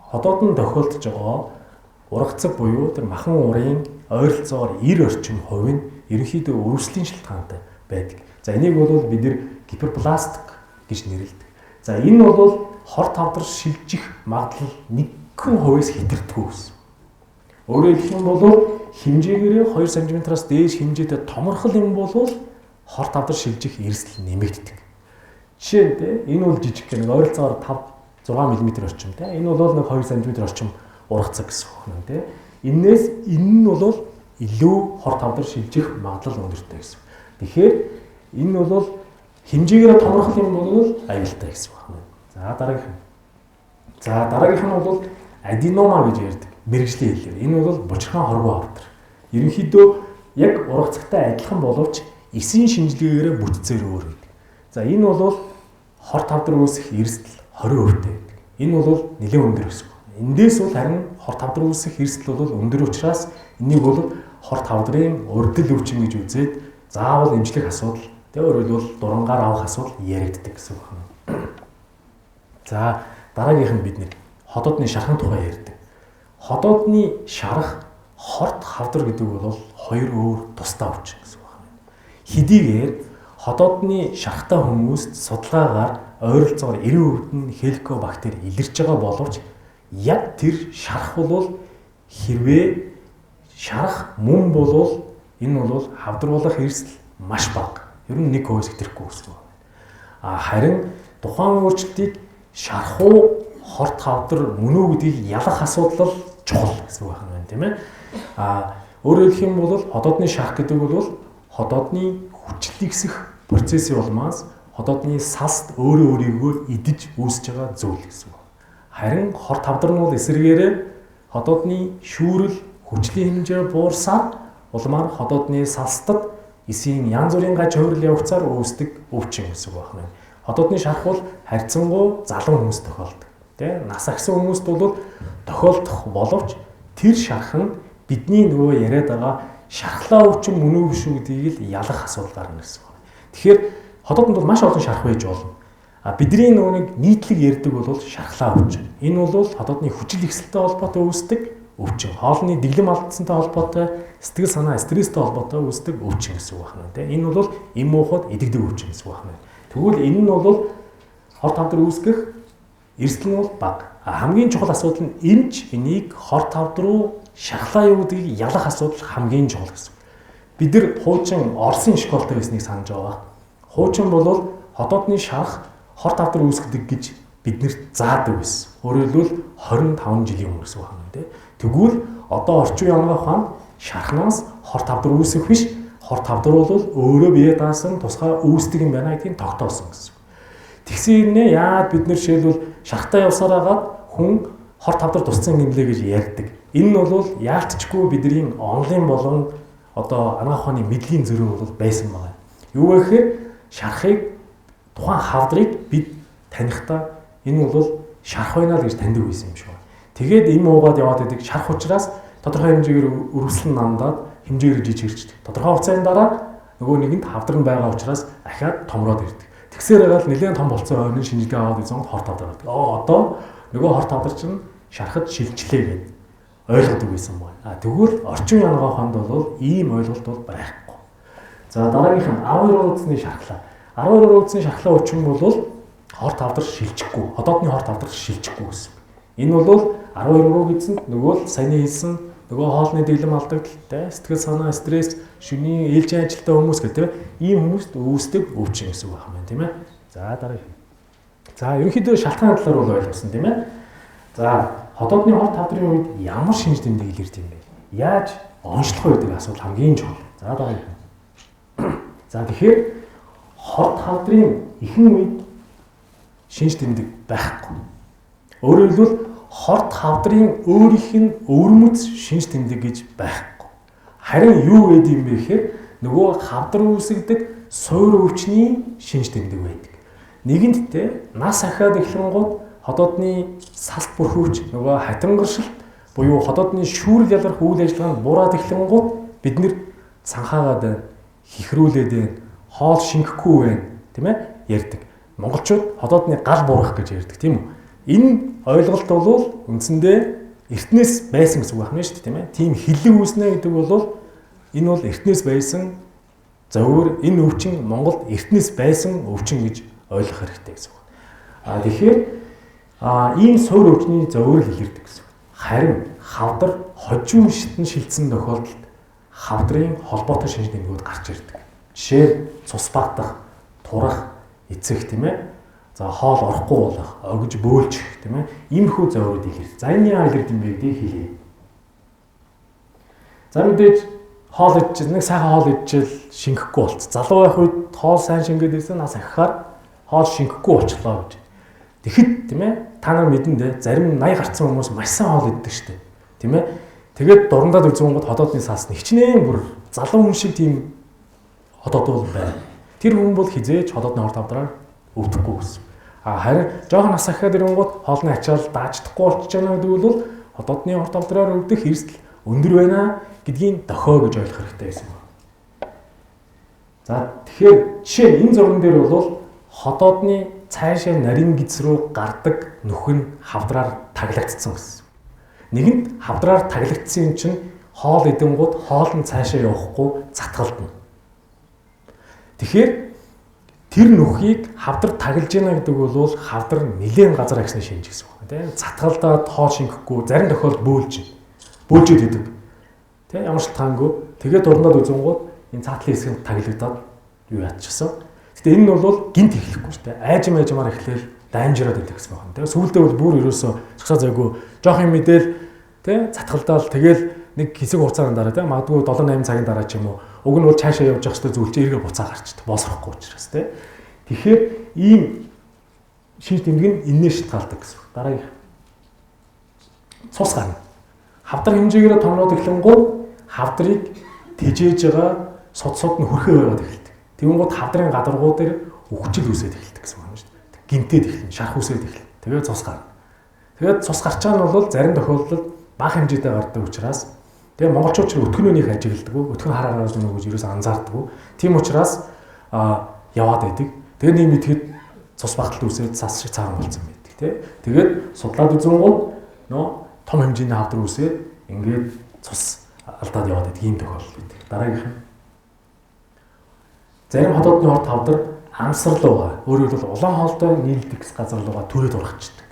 S2: Ходоод нь тохиолдож байгаа ургацэг буюу тэр махан урын ойролцоогоор 90 орчим хувь нь ерөнхийдөө өрөвслийн шалтгаантай байдаг. За энийг бол бид нэр гиперпластик гэж нэрлэдэг. За энэ бол хор тавдар шилжих магадлал 1%-ээс хэтэрдэггүй гэсэн. Өөрөөр хэлэх юм бол хэмжээгээр 2 см-аас дээш хэмжээтэй томорхол юм бол хор тавдар шилжих эрсдэл нэмэгддэг. Жишээ нь энэ бол жижиг гэнэ ойролцоогоор 5-6 мм орчим те. Энэ бол нэг 2 см орчим ургацаг гэсэн үг юм те. Иннээс энэ нь бол илүү хор тавдар шилжих магадлал өндөртэй гэсэн. Тэгэхээр энэ бол хэмжээгээр томорхол юм бол аюултай гэсэн үг байна. За дараагийнх нь бол аденома гэж ярьдаг. Мэргэжлийн хэлээр. Энэ бол бочирхаан хорвоо хавдар. Ерөнхийдөө яг ургацагтай адилхан боловч эсийн шинжилгээгээр бүтцээр өөр байдаг. За энэ бол хор тавдар үүсэх эрсдэл 20%-тэй байдаг. Энэ бол нэлээд өндөр гэсэн. Эндээс бол харин хор тавдар үүсэх эрсдэл бол өндөр учраас энийг бол хор тавдрын урдл өвчин гэж үзээд заавал эмчлэх асуудал, өөрөөр хэлбэл дурангаар авах асуудал яригддаг гэсэн үг байна. За дараагийнх нь бид ходоодны шархан тухай ярьдаг. Ходоодны шарах, хорт хавдар гэдэг бол хоёр өөр тусдаа өвчин гэсэн үг байна. Хэдийгээр ходоодны шарахтай хүмүүст судалгаагаар ойролцоогоор 90% нь хеликобактер илэрч байгаа боловч яг тэр шарах бол хэрвээ шарах мөн болвол энэ бол хавдаруулах эрсдэл маш бага. Ер нь 1%-с хэтрэхгүй гэсэн үг байна. Харин тухайн өөрчлөлтийг шарах уу хорт хавдар мөн үү гэдгийг ялах асуудал чухал гэсэн үг байна тийм ээ. Өөрөөр хэлэх юм бол ходоодны шарах гэдэг бол ходоодны хүчлэгсэх процессын улмаас ходоодны салст өөрийгөө идэж үүсэж байгаа зүйл гэсэн үг. Харин хор тавдар нь бол эсрэгээрээ ходоодны шүүрэл хүчлийн хэмжээ буурсаад улмаар ходоодны салстад эсийн янз бүрийн гаж хувирал явагцаар үүсдэг өвчин гэсэн үг байна. Ходоодны шарах бол харьцангуй залуу хүмүүс тохиолдог. Тэ нас агсан хүмүүст бол тохиолдох боловч тэр шарх нь бидний нөгөө яриад байгаа шархлаа өвчин мөн үү биш үү гэдгийг л ялах асуудал гарна гэсэн байна. Тэгэхээр хотоодд бол маш олон шарх байж болно. Бидний нөгөө нэг нийтлэг ярьдаг бол шархлаа өвчин. Энэ бол хотоодны хүчил ихсэлтэй холбоотой үүсдэг өвчин. Хоолны дэглэм алдсантай холбоотой, сэтгэл санаа стресстэй холбоотой үүсдэг өвчин гэсэн үг байна. Тэ энэ бол эм уухад идэгдэг өвчин гэсэн үг байна. Тэгвэл энэ нь бол хорт тавдар үүсгэх эрсдэл нь бол бага. Хамгийн чухал асуудал нь эмч энийг хорт тавдар руу шархлаа юу гэдгийг ялах асуудал хамгийн чухал гэсэн. Бид нар хуучин Оросын школтой байсныг санаж байгаа. Хуучин бол хотоодны шарх хорт тавдар үүсгдэг гэж биднэрт заадаг байсан. Өөрөөр хэлбэл 25 жилийн өмнө гэсэн үг байна. Тэгвэл одоо орчин үеийн анагаах ухаанд шархнаас хорт тавдар үүсэх биш, хорт тавдар бол өөрөө бие даасан тусгай үүсдэг юм байна гэдгийг тогтоосон гэсэн. Тэгсэн хэрнээ яад бид нар жишээлбэл шархтаа явсаар хагаад хүн хорт тавдар тусцсан гинлээ гэж ярьдаг. Энэ нь бол яалтчгүй бидний онлайн болон одоо анагаах ухааны мэдлийн зөрүү бол байсан байна. Юу вэ гэхээр шархыг тухайн хавдрыг бид танихдаа энэ бол шарх байна л гэж таньдаг байсан юм шиг байна. Тэгээд им уугаад яваад байдаг шарх учраас тодорхой хэмжээгээр өрөвслөн намдаад хэмжээгээр жижигэрчдэг. Тодорхой хугацааны дараа нөгөө нэгэнд хавдар нь байгаа учраас ахаад томроод ирдэг. Тэгсээр байгаа л нэлээд том болцсон ойрны шинжилгээ аваад үзэн хорт тавдар байдаг. Одоо нөгөө хорт тавдар чинь шархад шилжлээ гэдэг ойлгодог байсан байна. Тэгвэл орчин үеийн анагаах ухаанд бол ийм ойлголт бол байхгүй. За дараагийнх нь 12 уудсны шархлаа. 12 уудсны шархлаа өвчин бол хорт тавдар шилжихгүй. Хотоодны хорт тавдар шилжихгүй гэсэн. Энэ бол 12 руу гэсэн нөгөө л саяны хэлсэн нөгөө хоолны дэглэм алдагдaltaй, сэтгэл санаа, стресс, шөнийн ээлжийн ажилтай хүмүүс гэх тийм ийм хүмүүст үүсдэг өвчин гэсэн үг байна тийм ээ. За дараагийн. За ерөнхийдөө шалтгааны талаар бол ойлгосон тийм ээ. За хотоодны хорт тавдрын үед ямар шинж тэмдэг илэрдэг юм бэ? Яаж онцлох вэ гэдэг асуудал хамгийн чухал. За дараагийн. За тэгэхээр хорт тавдрын ихэнх үед шинж тэмдэг байхгүй. Өөрөөр хэлбэл хорт хавдрын өөрийнх нь өвөрмөц шинж тэмдэг гэж байхгүй. Харин юу гэдэг юм бэ гэхээр нөгөө хавдар үүсгдэг суур өвчний шинж тэмдэг байдаг. Нэгэнт те нас ахаад эхлэнгууд хотоодны салт бүрхүүч нөгөө хатангаршилт буюу хотоодны шүүрэл ялгарх үйл ажиллагаанд бураад эхлэнгууд бид нэр цанхаагаад байна, хихрүүлээд байна, хоол шингэхгүй байна, тийм ээ ярьдаг. Монголчууд хотоодны гал буурах гэж ярьдаг, тийм үү? Энэ ойлголт бол үндсэндээ эртнээс байсан гэсэн үг байна шүү дээ, тийм ээ. Тийм хиллэг үүснэ гэдэг бол энэ бол эртнээс байсан зөвөр энэ өвчин Монголд эртнээс байсан өвчин гэж ойлгох хэрэгтэй гэсэн үг. Тэгэхээр ийм суур өвчний зөвөр л илэрдэг гэсэн үг. Харин хавдар хожим шитэн шилжсэн тохиолдолд хавдрын холбоотой шинж тэмдгүүд гарч ирдэг. Жишээ цус багтах, турах, эцэх тийм ээ. За хоол орохгүй болох, огж бөөлчих тийм ээ. Иймэрхүү зөвөрүүд илэрдэг. За энэ яа илэрдэг юм бэ гэдгийг хэлье. За мэдээж хоол идчихэл нэг сайхан хоол идчихэл шингэхгүй болц. Залуу байх үед хоол сайн шингээд ирсэн нас ахихаар хоол шингэхгүй болчихлоо гэж. Тэгэхэд тийм ээ та нар мэдэн дээ зарим 80 гарцсан хүмүүс маш сайн хоол иддэг штеп. Тийм ээ. Тэгээд дурандаад үзэнгууд хотоодны саас нь хичнээн бүр залуу хүн шиг тийм хотоод бол байна. Тэр хүн бол хизээж хотоодны хорт тавдраар өвдөхгүй гэсэн. Харин жоохон нас ахаад ирэнгүүт хоолны ачаал даачдахгүй болчихж байгаа гэдэг бол хотоодны хорт тавдраар өвдөх эрсдэл өндөр байна гэдгийг дохио гэж ойлгох хэрэгтэй байсан байна. За тэгэхээр жишээ энэ зурган дээр бол хотоодны цаашаа нарийн гиз рүү гардаг нүх нь хавдраар таглагдсан гэсэн. Нэгэнт хавдраар таглагдсан юм чинь хоол идэнгууд хоол нь цаашаа явахгүй затгалдана. Тэгэхээр тэр нүхийг хавдар таглаж яана гэдэг бол хавдар нэлээд газар агсны шинж гэсэн үг тийм. Затгалдаад хоол шингэхгүй зарим тохиолдолд бөөлжөд идэг. Тийм ямар ч таангүй тэгээд дурнаад үзэнгууд энэ цаатлын хэсэг таглагдаад юу яачихсан. Гэтэ энэ нь бол гинт эхлэхгүй шүү дээ. Айжмаар эхлээл даймжраад идэг гэсэн байна. Тэгээ сүүлдээ бол бүр ерөөсөө цогцоо зайгүй жоох юм мэдээл тийм затгалдаал тэгэл нэг хэсэг хугацааны дараа тийм магадгүй 7-8 цагийн дараа ч юм уу уг нь бол цаашаа явж явах хэвээр зүйлч эргээ буцаа гарчдаг босрохгүй учраас тийм. Тэгэхээр ийм шинж тэмдэг нь энээр шалтгаалдаг гэсэн. Дараагийн цус гарна. Хавдар хэмжээгээр томроод эхлэнгууд хавдрыг тэжээж байгаа сод нь хөрхөө байгаад эхэлдэг. Тэгэнгүүт хавдрын гадаргуу дээр үхжил үсээд эхэлдэг гэсэн юм шүү дээ. Гинтээд эхэлнэ, шарх үсээд эхэлнэ. Тэгээд цус гарна. Тэгээд цус гарчаа нь бол зарим тохиолдолд бага хэмжээтэй гардаг учраас тэгээ монголчууд ч өтгөнөөнийх ажигладаг, өтгөн хар хараас өгнө гэж ерөөс анзаардаг. Тийм учраас яваад байдаг. Тэгээ нэг мэдэхэд цус багтал үсээд цас шиг цаахан болсон байдаг тий. Тэгээд судлаад үзэнгүүт нөө том хэмжээний хавдар үсээд ингээд цус алдаад яваад байдаг ийм тохиолдол байдаг. Дараагийнх нь зарим хотоодны хорт хавдар амсрал байгаа. Өөрөөр хэлбэл улаан хоолтой нийлдэг газар руугаа түрээд урагчдаг.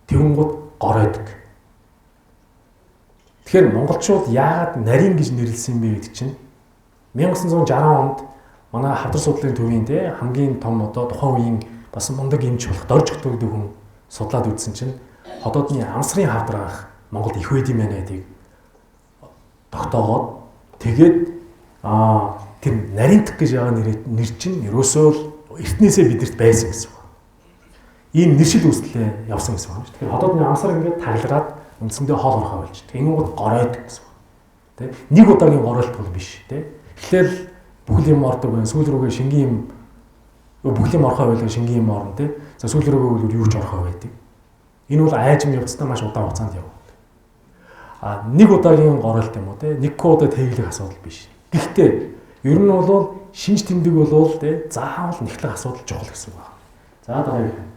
S2: Тэнгууд горойдог. Тэгэхээр монголчууд яагаад нарийн гэж нэрлсэн бэ гэдэг чинь 1960 онд манай хавдар судлалын төвийн те хамгийн том одоо тухайн үеийн бас мундаг эмч болох Дорж гэдэг хүн судлаад үзсэн чинь хотоодны амсрын хавдар анх Монголд их байд юм байна гэдгийг тогтоогоод тэгээд тэр нарийнтх гэж яагаад нэр чинь ерөөсөө эртнээсээ бидэрт байсан гэсэн үг. Ийм нэршил үүслээ явсан гэсэн үг. Тэгэхээр хотоодны амсар ингээд таглараад үндсэндээ хоол орхоо болж. Тэнгууд горойд гэсэн үг. Тэ нэг удаагийн горойлт бол биш тэ. Тэгэхээр бүхэл юм ордог байх. Сүүл рүүгээ шингийн юм бүхэл юм орхоо байлаа шингийн юм орно тэ. За сүүл рүүгээ бол юу ч орхоо байдаг. Энэ бол айжм явцдаа маш удаан хугацаанд явна. Нэг удаагийн горойлт юм уу тэ. Нэг удаа тэглэх асуудал биш. Гэхдээ ер нь бол шинж тэмдэг болвол тэ заавал нэхлэх асуудал чухал гэсэн байна. За дараагийн.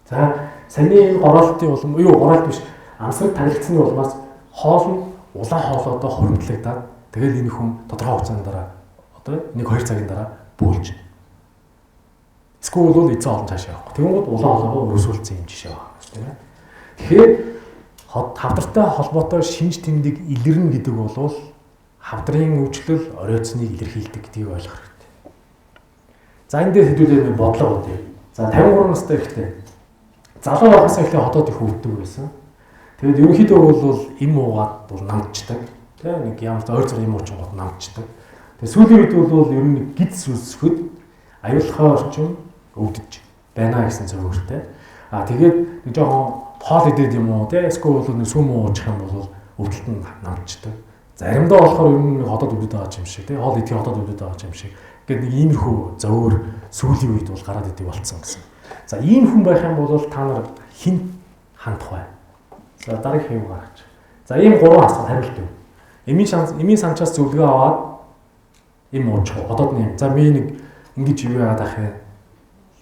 S2: За саний горойлтын улам юу горойлт биш. Амсрыг танилцсны улмаас хоол нь улаан хоолоодоо хоригдлагдаад тэгэл энэ хүн тодорхой хугацааны дараа одоо 1-2 цагийн дараа бөөлж. Эсвэл бол эзэн олон цаашаа явах. Тэгвэл улаан хоолоо өрсөлдсөн юм жишээ байна тийм ээ. Тэгэхээр хавдартай холбоотой шинж тэмдэг илэрнэ гэдэг бол хавдрын өвчлөл оройтсныг илэрхийлдэг гэдгийг ойлгох хэрэгтэй. За энэ дээр хэдүүлээ нэг бодлого өгье. За 53 настай ихтэй залуу байхаас эхлээ хотод их өвддөг байсан. Тэгээд ерөнхийдөө бол им уугаад бол намдчдаг. Тэ нэг ямар ч ойр зур юм ууч гот намдчдаг. Тэгээд сүүлийн үед бол ер нь гидс үсгэд аюулхай орчин өвдөж байна гэсэн зөвөртэй. Тэгээд нэг жоохон хоол идээд юм уу те эсвэл бол нэг сүм уучих юм бол өвдөлт нь намдчдаг. Заримдаа болохоор ер нь хотод өвдөд байгаа юм шиг те хоол идэх хотод өвдөд байгаа юм шиг. Ингээд нэг иймэрхүү зөөр сүүлийн үед бол гараад идэв болцсон гэсэн. За ийм хүн байх юм бол та нар хин хандах бай. За дараагийн хэв гаргач. За ийм 3 асуулт хариулт өгнө. Эмийн санчаас зөвлөгөө аваад им уучих. Хотод нэм. За би нэг ингэж юу яагаад ах юм.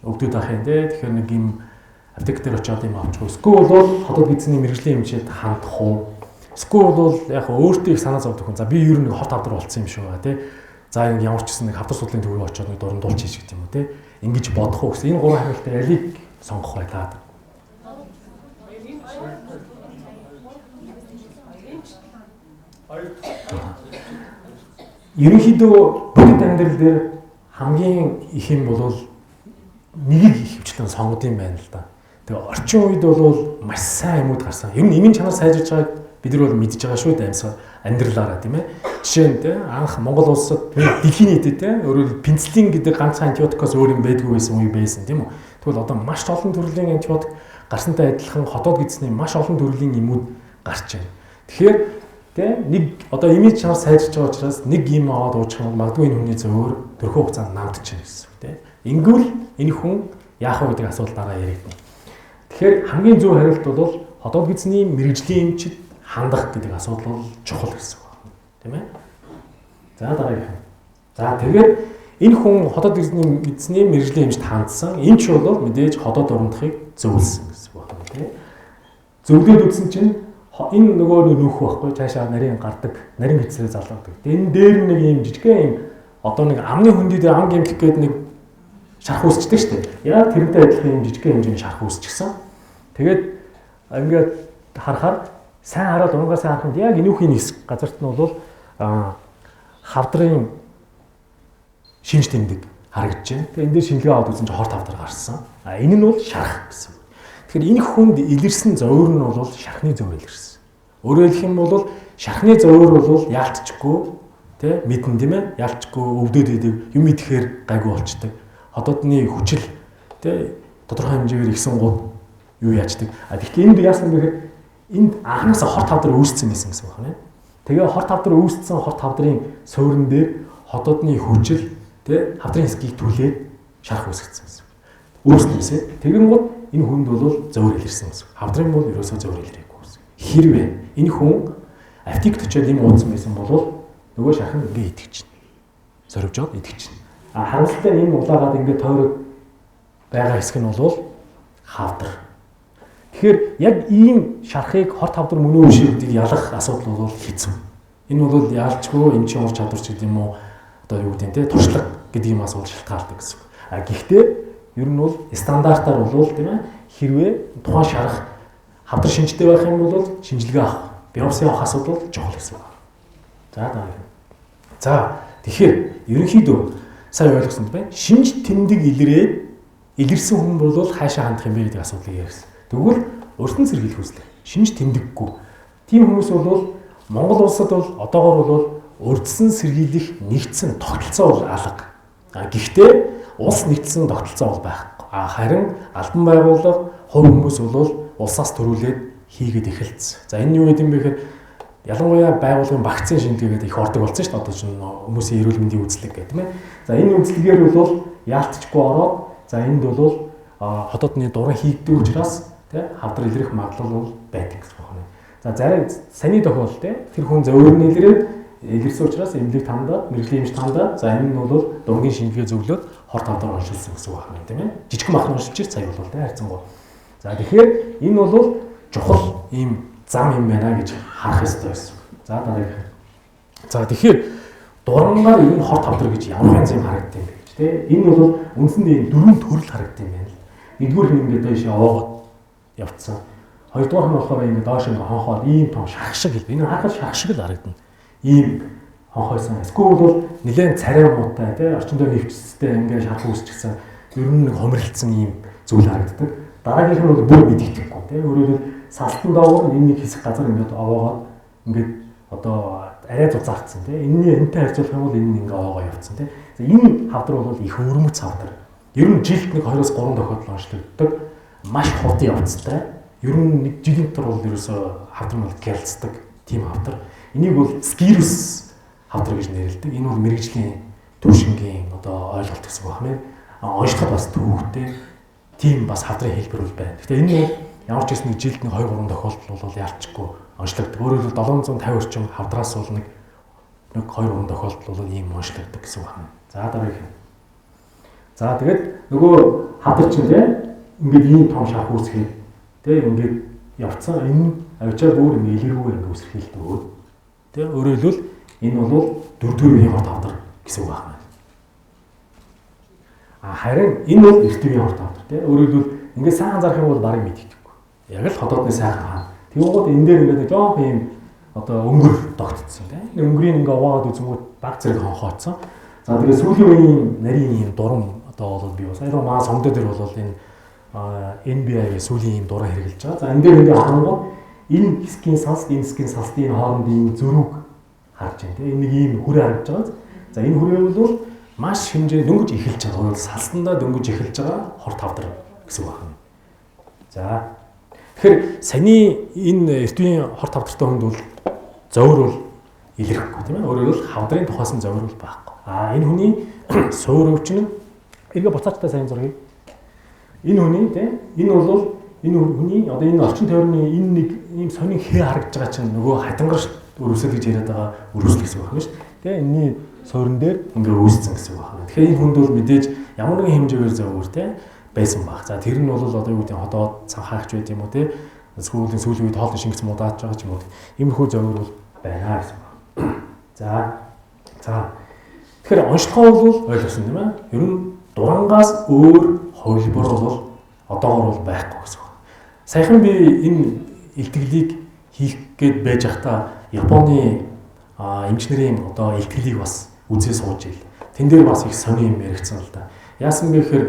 S2: Өвдөд ах юм те. Тэгэхээр нэг юм аптек дээр очиод юм авчих. Эсвэл бол хотод эзний мэрэгжлийн эмчэд хандах уу? Эсвэл бол яг өөртөө их санаа зовдөг хүн. За би ер нь хот хавдар болсон юм шүү ба те. За ингэ ямар ч гэсэн нэг хавдар судлалын төвөөр очиод нэг дурандуулч хийх гэдэг юм уу те. Ингэж бодох уу гэсэн. Энэ 3 хариултыг алийг сонгох байлаа. Ерөнхийдөө бодит амьдрал дээр хамгийн их юм бол нэгийг хөвчлэн сонгод юм байна л да. Тэгээ орчин үед бол маш сайн юмуд гарсан. Ер нь эмийн чанар сайжирч байгааг бид нар бол мэдж байгаа шүү дээ амьдралаараа тийм ээ. Жишээ нь те анх Монгол улсад дэлхийн нийтэд те өөрөөр пенцилин гэдэг ганцхан антибиотикоос өөр юм байдгүй байсан үе байсан тийм үү. Тэгвэл одоо маш олон төрлийн антибиотик гарсантай адилхан хотоод гидсний маш олон төрлийн юмуд гарч байна. Тэгэхээр тэ нэг одоо имиж чанар сайжирч байгаа учраас нэг юм аваад уучих юм магадгүй энэ хүний зөөр төрхөө хугацаанд намдчихна гэсэн үг тэ. Ингүүл энэ хүн яах вэ гэдэг асуулт дараа яригдана. Тэгэхээр хамгийн зөв хариулт бол хотоод гидсний мэрэгжлийн эмчид хандах гэдэг асуудал бол чухал гэсэн үг байна. Тийм ээ. За дараагийн. За тэгээд энэ хүн хотоод гидсний мэрэгжлийн эмчид хандсан. Эмч бол мэдээж хотоод орнохыг зөвлөсөн гэсэн үг байна тийм. Зөвлөд үзсэн чинь энэ нөгөө нүүх байхгүй цаашаа нарийн гардаг нарийн хэцрээ залгадаг. Энэ дээр нэг юм жижигхэн юм одоо нэг амны хөндөд дээр ам гэмтэх гээд нэг шарх үүсчдэг шүү дээ. Яг тэрнтэй адилхан юм жижигхэн хэмжээний шарх үүсчихсэн. Тэгээд ингээд харахаар сайн хараад унгаас харахад яг энүүхийн хэсэг газарт нь бол хавдрын шинж тэмдэг харагдаж байна. Тэгээд энэ дээр шинжилгээ аваад үзсэн чинь хорт хавдар гарсан. Энэ нь бол шарх гэсэн. Тэгэхээр энэ хүнд илэрсэн зовөр нь бол шархны зовөр илэрсэн. Өөрөөр хэлэх юм бол шархны зовөр бол яалтчгүй тий мэдэн тийм ээ яалтчгүй өвдөд идэв юм идэхээр гайгүй болчдөг. Хотоодны хүчил тий тодорхой хэмжээгээр ихсэн гууд юу яаждаг. Тэгэхээр энд яасан бэ гэхээр энд анхнаасаа хорт хавдар үүссэн гэсэн байна. Тэгээ хорт хавдар үүссэн хорт хавдрын суурин дээр хотоодны хүчил тий хавдрын хэсгийг түлээд шарх үүсгэсэн гэсэн. Үүснээсээ тэгэнгүүт энэ хүнд бол зовөр илэрсэн гэсэн. Хавдрын бол ерөөсөө зовөр илэрээгүй гэсэн. Хэрвээ энэ хүн аптект очиод юм уудсан байсан бол нөгөө шарх нь ингээ идэх чинь. Сорвж аваад идэх чинь. Харамсалтай нь энэ улаагаад ингээ тойрог байгаа хэсэг нь бол хавдар. Тэгэхээр яг ийм шархыг хорт хавдар мөн үү шивдийг ялах асуудал бол хэцүү. Энэ бол яалчгүй эн чинь ур чадвар ч гэдэг юм уу одоо юу гэдэг нь туршлага гэдэг юм асуудал шалтгаалдаг гэсэн. Гэхдээ ер нь бол стандартаар бол тийм ээ хэрвээ тухайн шарх хавдар шинжтэй байх юм бол шинжилгээ авах, биопси авах асуудал чухал гэсэн байна. За дараа. За тэгэхээр ерөнхийдөө сайн ойлгосон байна. Шинж тэмдэг илэрсэн хүн бол хаашаа хандах юм бэ гэдэг асуудлыг ярьсан. Тэгвэл өртөн сэргийлэх хүслээ. Шинж тэмдэггүй. Тийм хүмүүс бол Монгол улсад бол одоогоор бол урьдчилан сэргийлэх нэгдсэн тогтолцоо бол алга. Гэхдээ улс нэгдсэн тогтолцоо бол байхгүй. Харин албан байгууллага хувь хүмүүс бол улсаас төрүүлээд хийгээд эхэлсэн. За энэ юу гэдэг юм бэ гэхээр ялангуяа байгууллагын вакцины шинжилгээгээд их ордог болсон шүү дээ. Одоо чинь хүмүүсийн эрүүл мэндийн үзлэг гэх тийм ээ. За энэ үзлэгээр бол яалтчгүй ороод за энд бол хотоодны дуран хийгдэг учраас тий хавдар илрэх магадлал бол байдаг гэсэн байна. За зарим саний тохиолдолд тэр хүн зөвөрний илэрсэн учраас эмнэлэг тандаа, мэрэгжлийн эмч тандаа за энэ нь бол дургийн шинжилгээ зөвлөд хорт хавдар оншилсан гэсэн байна тийм ээ. Жижиг махны оншилж цай бол тий хайрцангуй. За тэгэхээр энэ бол чухал ийм зам юм байна гэж харах ёстой байсан. За дараагийн. За тэгэхээр дурангаар ер нь хорт хавдар гэж ямар янз юм харагддаг юм бэ гэж тий. Энэ бол үндсэндээ дөрвөн төрөл харагддаг юм байна. Нэгдүгээр нь ингээд дэше овоогод явцсан. Хоёрдугаар нь болохоор ингээд доош ингээд хонхоод ийм том шах шиг хэл. Энэ хахад шах шиг л харагдана. Ийм хонхойсон. Эсвэл бол нэлээд царай муутай тий орчиндөө нэвчстэй ингээд шарх үүсчихсэн. Ер нь нэг хомролцсон ийм зүйл харагддаг. Дараагийнх нь бол бүр мэдэгдэхгүй тий. Өөрөөр салтан доогор энэ нэг хэсэг газар ингээд овоогоод ингээд одоо арай зузаагдсан тий. Энэний харьцуулах юм бол энэ ингээ овоогоо явцсан тий. За энэ хавдар бол их өрмөц хавдар. Ер нь жилд нэг 2-3 тохиолдол онцлогддог. Маш хурдан явцтай. Ер нь нэг жилийн дотор бол ерөөсө хавдар нь гялцдаг тийм хавдар. Энийг бол скирус хавдар гэж нэрлэдэг. Энэ бол мэрэгжлийн төвшингийн одоо ойлголт гэсэн үг байна. Онцлоход бас төвөгтэй тийм бас хавдрын хэлбэр бол байна. Гэхдээ энэ бол ямар ч гэсэн нэг жилд нэг 2-3 тохиолдол бол ялчгүй онцлогддог. Өөрөөр хэлбэл 750 орчим хавдраас бол нэг 2-3 тохиолдол бол ийм онцлогддог гэсэн үг байна. За дараагийн. За тэгээд нөгөө хавдар чинь ингээд ийм том шарх үүсгээд ингээд явцсан энэ авчаар бүр ингээд илэрүүгээр ингээд үсэрхийлдэг. Өөрөөр хэлбэл энэ бол дөрөвдүгээр хорт хавдар гэсэн үг байна. Харин энэ бол эртний хорт хавдар өөрөөр хэлбэл ингээд сайхан зарах юм бол барыг мэдчихэхгүй. Яг л хотоодны сайхан хаа. Тэгвэл энэ дээр ингээд жоох юм одоо өнгөр тогтцсон тийм. Өнгөрийг ингээд уваагаад үзэнгүүт баг зэрэг хонхооцсон. За тэгээд сүүлийн үеийн нарийн юм дурам одоо бол би бас аяраа маа сонгодоо дээр бол энэ NBI-ийн сүүлийн юм дуран хэрэгжилж байгаа. За энэ дээр ингээд харангуй энэ хэсгийн салст, энэ хэсгийн салтын хоорондын зөрүүг харж байна тийм. Энийг ийм хүрээ харагдж байгаа. За энэ хүрээ бол маш хэмжээнд дөнгөж эхэлж байгаа. Салстандаа дөнгөж эхэлж байгаа хорт хавдар гэсэн үг байна. За тэгэхээр саний энэ эртний хорт хавдартай хүнд бол зовөр бол илэрхгүй тийм ээ. Өөрөөр хэлбэл хавдрын тухайсан зовөр бол байхгүй. Энэ хүний суур өвчин эргээ буцаачтай сайн зургийг. Энэ хүний тийм энэ бол энэ хүний одоо энэ орчин тойрны энэ нэг ийм сонин хээ харагдж байгаа чинь нөгөө хатангар өрөвсөл гэж яриад байгаа өрөвсөл гэсэн үг байна шүү дээ. Тэгээ энэний суурин дээр ингээ үүсцэн гэсэн үг байна. Тэгэхээр энэ хүнд бол мэдээж ямар нэгэн хэмжээгээр зовөр тийм байсан баг. За тэр нь бол одоо юу гэдэг хотоод цанхаагч байт юм уу тийм сүүлийн үед хоолны шингэц мудааж байгаа ч юм уу. Иймэрхүү зовөр бол байна гэсэн байна. За тэгэхээр онцлогоо бол ойлгосон тийм ээ. Ер нь дурангаас өөр хувилбар бол одоогор бол байхгүй гэсэн байна. Саяхан би энэ илтгэлийг хийх гээд байж байхдаа Японы эмчнэрийн одоо илтгэлийг бас үзээ сууж ил. Тэн дээр бас их сони юм яригдсан л да. Яасан бэ гэхээр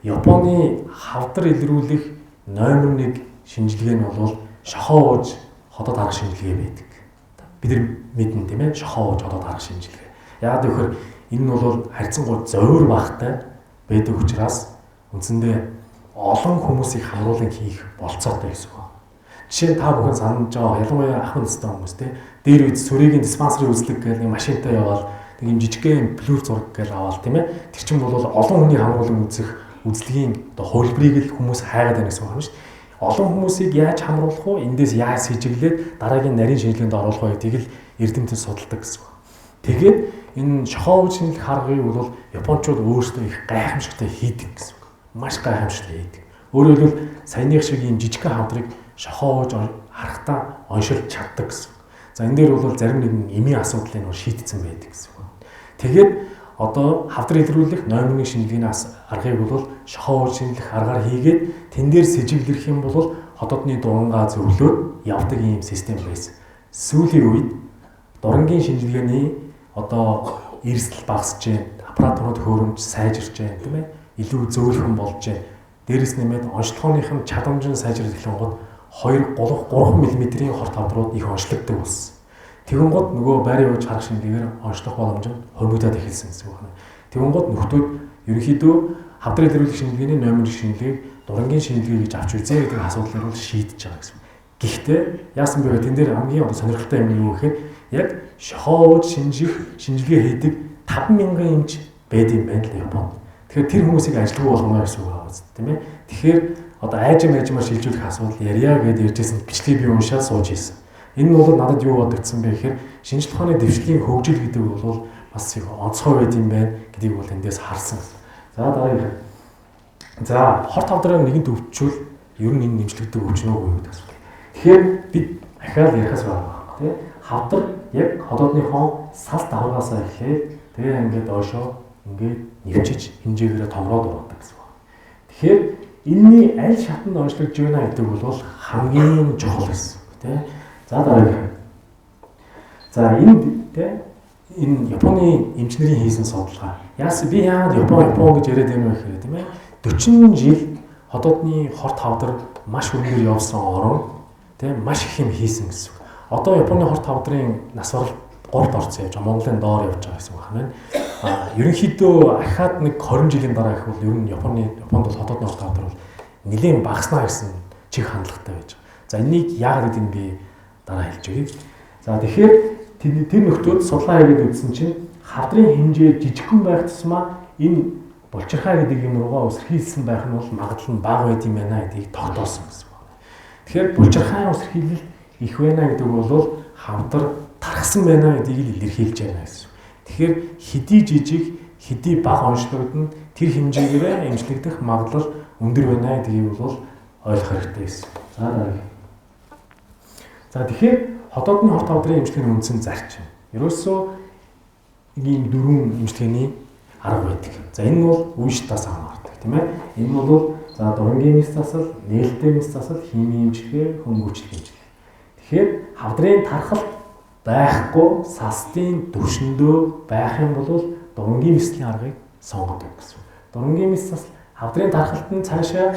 S2: Японы хавдар илрүүлэх номер 1 шинжилгээ нь бол шохоо ууж хотод арга шинжилгээ байдаг. Бид нар мэднэ тийм ээ шохоо ууж хотод арга шинжилгээ. Яагаад гэвэл энэ нь бол харьцангуй зовир багтай байдаг учраас үндсэндээ олон хүмүүсийг хамруулан хийх болцоотой гэсэн үг. Жишээ нь та бүхэн санаж байгаа ялангуяа ахын настай хүмүүс те дээр үед сүрийн диспансерын үзлэг гэх нэг машинтай яваал нэг юм жижигхэн плюр зураг гэж аваад тийм ээ тэр чинь бол олон хүний хамруулан үзэх үзлэгийн одоо хувилбарыг л хүмүүс хайгаад байна гэсэн үг байна шүү дээ. олон хүмүүсийг яаж хамруулах вэ? Эндээс яаж сэжиглээд дараагийн нарийн шинжилгээнд оруулах вэ гэдгийг л эрдэмтэд судалдаг гэсэн үг. Тэгээд энэ шохоо үе шинжилгээ харгыг бол японочууд өөрсдөө их гайхамшигтай хийдэг гэсэн үг. Маш гайхамшигтай хийдэг. Өөрөөр хэлбэл саяных шиг ийм жижигхэн хамтрыг шохоо үе харахтаа оншилж чаддаг гэсэн. За энэ дээр бол зарим нэгэн эмийн асуудлыг нь шийдсэн байдаг гэсэн үг. Тэгээд одоо хавдар илрүүлэх номерны шинжилгээний аргыг бол шохоо үе шинжилэх аргаар хийгээд тэн дээр сэжиглэх юм бол хотоодны дурангаа зөвлөөд явдаг ийм систем байсан. Сүүлийн үед дурангийн шинжилгээний одоо эрсдэл багасж байна, аппаратурууд хөөрөмж сайжирч байна, тийм ээ? Илүү зөөлхөн болж байна. Дээрээс нэмээд онцлогооных нь чадамж нь сайжрах гот 2-3 мм-ийн хорт хавдрууд их онцлогддог болсон. Тэгүн гот нөгөө байрын ууж харах шинжилгээгээр онцлох боломж нь хормогдоод эхэлсэн гэсэн үг байна. Тэгүн гот нөхдүүд ерөнхийдөө хавдар илрүүлэх шинжилгээний номер шинжилгээг дурангийн шинжилгээ гэж авч үзье гэдэг асуудлаар бол шийдэж байгаа гэсэн. Гэхдээ яасан бэ? Тэн дээр хамгийн одоо сонирхолтой юм юу гэхээр яг шохоо ууж шинжилгээ хийдэг 5,000 эмч байд юм байна л Японд. Тэгэхээр тэр хүмүүсийг ажилгүй болгоно гэсэн үг байна, тийм ээ. Тэгэхээр одоо айжмаар шилжүүлэх асуудал ярья гэдээ ярьжсэн бичлэгийг би уншаад сууж ийсэн. Энэ нь бол надад юу бодогдсон бэ гэхээр шинжлэх ухааны дэвшлийн хөгжил гэдэг бол бас их онцгой байд юм байна гэдгийг бол эндээс харсан. За дараагийн. За хорт хавдрын нэгэнт өвчвөл ер нь энэ нэмжлэгдэх өвчнөө үү гэдэг асуулт. Тэгэхээр бид ахаад ярихаас байна, тийм ээ. Хавдар яг хотоодныхон салт давгаасаа эхлээд тэгээ ингээд доошоо ингээд нэвчиж хэмжээгээрээ томроод ургадаг гэсэн байна. Тэгэхээр энэний аль шатанд онцлогдож байна гэдэг бол хамгийн чухал гэсэн үг тийм. За дараагийн. За энэ Японы эмчнэрийн хийсэн судалгаа. Би яагаад Япон гэж яриад байна вэ гэхээр тийм ээ. 40 жил хотоодны хорт хавдар маш өндөр явсан орон тийм маш их юм хийсэн гэсэн үг. Одоо Японы хорт хавдрын нас барал 3-т орсон явж байгаа. Монголын доор явж байгаа гэсэн үг байна. Ерөнхийдөө ахаад нэг 20 жилийн дараа их бол ер нь Японд бол хотоодны хорт хавдар бол нэлээд багаснаа гэсэн чих хандлагатай байж байгаа. За энийг яагаад гэдэг нь би дараа хэлж өгье. За тэгэхээр тэр нөхдүүд судлаа хийгээд үзсэн чинь хавдрын хэмжээ жижигхэн байх тусмаа энэ булчирхай гэдэг юм руугаа өсөрхийлсэн байх нь бол магадлал нь бага байд юм байна гэдгийг тогтоосон гэсэн байна. Тэгэхээр булчирхай өсөрхийлэл их байна гэдэг бол хавдар тархсан байна гэдгийг илэрхийлж байна гэсэн. Тэгэхээр хэдий жижиг, хэдий бага онцлогдонд тэр хэмжээгээрээ эмчлэгдэх магадлал өндөр байна гэдгийг бол ойлгох хэрэгтэй гэсэн. За дараагийн. За тэгэхээр хотоодны хорт хавдрын эмчилгээний үндсэн зарчим. Ерөөсөө ийм дөрвөн эмчилгээний арга байдаг. За энэ нь бол үе шатаас хамаардаг, тийм ээ. Энэ бол за дурангийн мэс засал, нээлттэй мэс засал, химийн эмчилгээ, хөнгөвчлөх эмчилгээ. Тэгэхээр хавдрын тархалт байхгүй састын төвшөндөө байх юм бол дурангийн мэслийн аргыг сонгодог гэсэн. Дурангийн мэс засал хавдрын тархалт нь цаашаа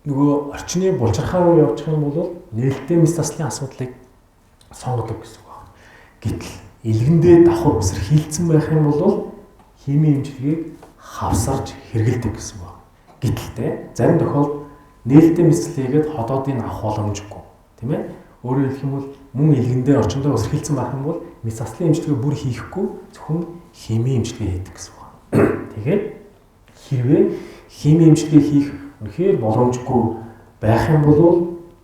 S2: нөгөө орчны булчирхай руу явчих юм бол нээлттэй мэс заслын асуудлыг сонгодог гэсэн үг байна. Гэтэл илгэндээ давхар өсөрхийлсэн байх юм бол химийн эмчилгээг хавсарж хэрэгэлдэг гэсэн байна. Гэтэл зарим тохиолдолд нээлттэй мэс заслыгээд хотоодыг авах боломжгүй, тийм ээ. Өөрөөр хэлэх юм бол мөн илгэндээ орчиндөө өсөрхийлсэн байх юм бол мэс заслын эмчилгээ бүр хийхгүй зөвхөн химийн эмчилгээ хийдэг гэсэн байна. Тэгээд хэрвээ химийн эмчилгээ хийх үнэхээр боломжгүй байх юм бол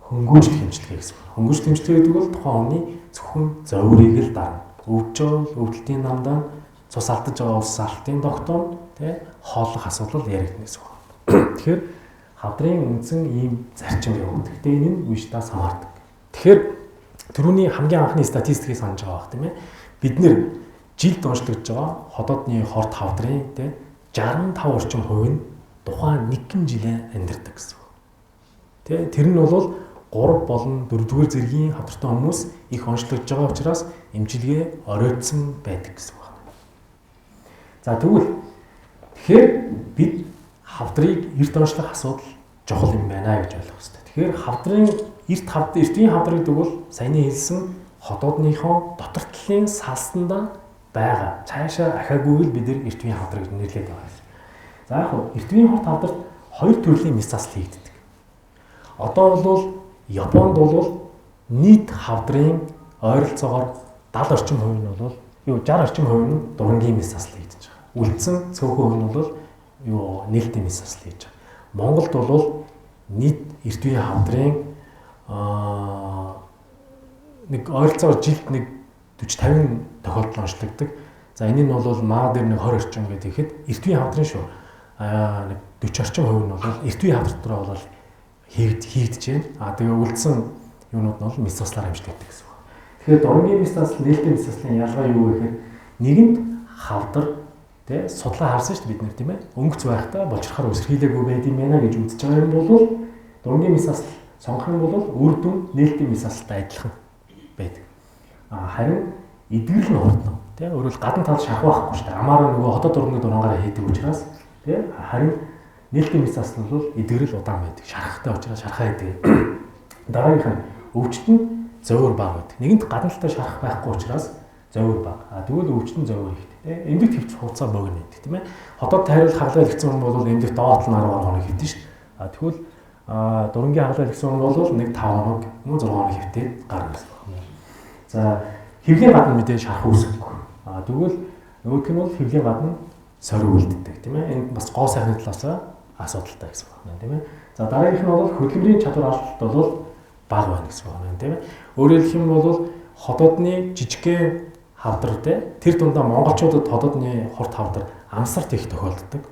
S2: хөнгөөжлөх эмчилгээ гэсэн байна. Хөнгөөжлөх эмчилгээ гэдэг бол тухайн хүний зөвхөн зовирыг л дарна. Өвч бол өвдөлтийн намдаа цус алдаж байгаа ус алтын тогтооно, тэ хооллох асуудал яригдана гэсэн байна. Тэгэхээр хавдрын үндсэн ийм зарчим явуу. Гэхдээ энэ нь үе шатаас хамаардаг. Тэгэхээр түрүүний хамгийн анхны статистикийг санаж байгаа бах тийм ээ. Бид нэр жилд онцлогдож байгаа хотоодны хорт хавдрын тэ 65% орчим хувь нь тухайн нэгэн жилээ амьдардаг гэсэн үг. Тэ тэр нь бол 3 болон 4-р зэргийн хавдартай хүмүүс их онцлогдож байгаа учраас эмчилгээ оройтсон байдаг гэсэн үг. За тэгвэл тэгэхээр бид хавдрыг эрт онцлох асуудал чухал юм байна гэж ойлгох хэрэгтэй. Тэгэхээр хавдрын эртний хавдар гэдэг бол саяны хэлсэн хотоодныхоо дотор талын салстанда байгаа. Цаашаа ахаагүй л бид эртний хавдар гэж нэрлэдэг байгаа. За яг хөө эртний хорт хавдарт 2 төрлийн мэс засал хийгддэг. Одоо бол Японд бол нийт хавдрын ойролцоогоор 70 орчим хувь нь бол 60 орчим хувь нь дурангийн мэс засал хийгдэж байгаа. Үлдсэн цөөхөн хувь нь бол нээлттэй мэс засал хийж байгаа. Монголд бол нийт эрт үеийн хавдрын нэг ойролцоогоор жилд нэг 40-50 тохиолдол онцлогддог. За энэ нь бол маа дээр нэг 20 орчим гэдэг ихэд эрт үеийн хавдрын шүү. Нэг 40 орчим хувь нь бол эрт үеийн хавдар дотор бол хийгдэж байна. Тэгээ үлдсэн юунууд нь бол мис заслаар амжилтдаг гэсэн үг. Тэгэхээр дурынгийн мис засал, нээлттэй мис заслын ялгаа юу вэ гэхээр нэгэнд хавдар тэ судлаа харсан шүү дээ бид нар тийм ээ. Өнгөц байхдаа болчрохоор өсрхийлээгүй байд юм байна гэж үзэж байгаа юм бол дурынгийн мис засал сонгох юм бол үр дүн нээлттэй мис засалтай адилхан байдаг. Харин эдгэрэл нь хурдна. Тэ өөрөөр гадна тал шарах байхгүй шүү дээ. Амаараа нөгөө хотод дурны дурангаараа хийдэг учраас тэ харин нээлттэй мис засал бол эдгэрэл удаан байдаг. Шарахтай учраас шархаа хийдэг. Дараагийнх нь өвчтөн зөөр баг байдаг. Нэгэнт гадна талтай шарах байхгүй учраас зөөр баг. Тэгвэл өвчтөн зөөр ихтэй. Эмдэгт хөвч хугацаа богино байдаг тийм ээ. Хотод тайруулах хагалгаа хэлсэн хүн бол эмдэгт доот нь 10 хоног хэвдэн шүү дээ. Тэгвэл дурынгийн хагалгаа хэлсэн хүн бол нэг 5 хоног мөн 6 хоног хэвтээд гарна гэсэн байна. За хэвлийн гадна мэдээж шарах үүсэхгүй. Тэгвэл нөгөөх нь бол хэвлийн гадна сорь үлддэг тийм ээ. Энэ бас гоо сайхны талаас асуудалтай гэсэн байна тийм ээ. За дараагийнх нь бол хөдөлмөрийн чадвар алдалт бол бага байна гэсэн байна тийм ээ. Өөрөөр хэлэх юм бол хотоодны жижигхэн хавдар тэр дундаа монголчуудад хотоодны хорт хавдар амсарт их тохиолддог.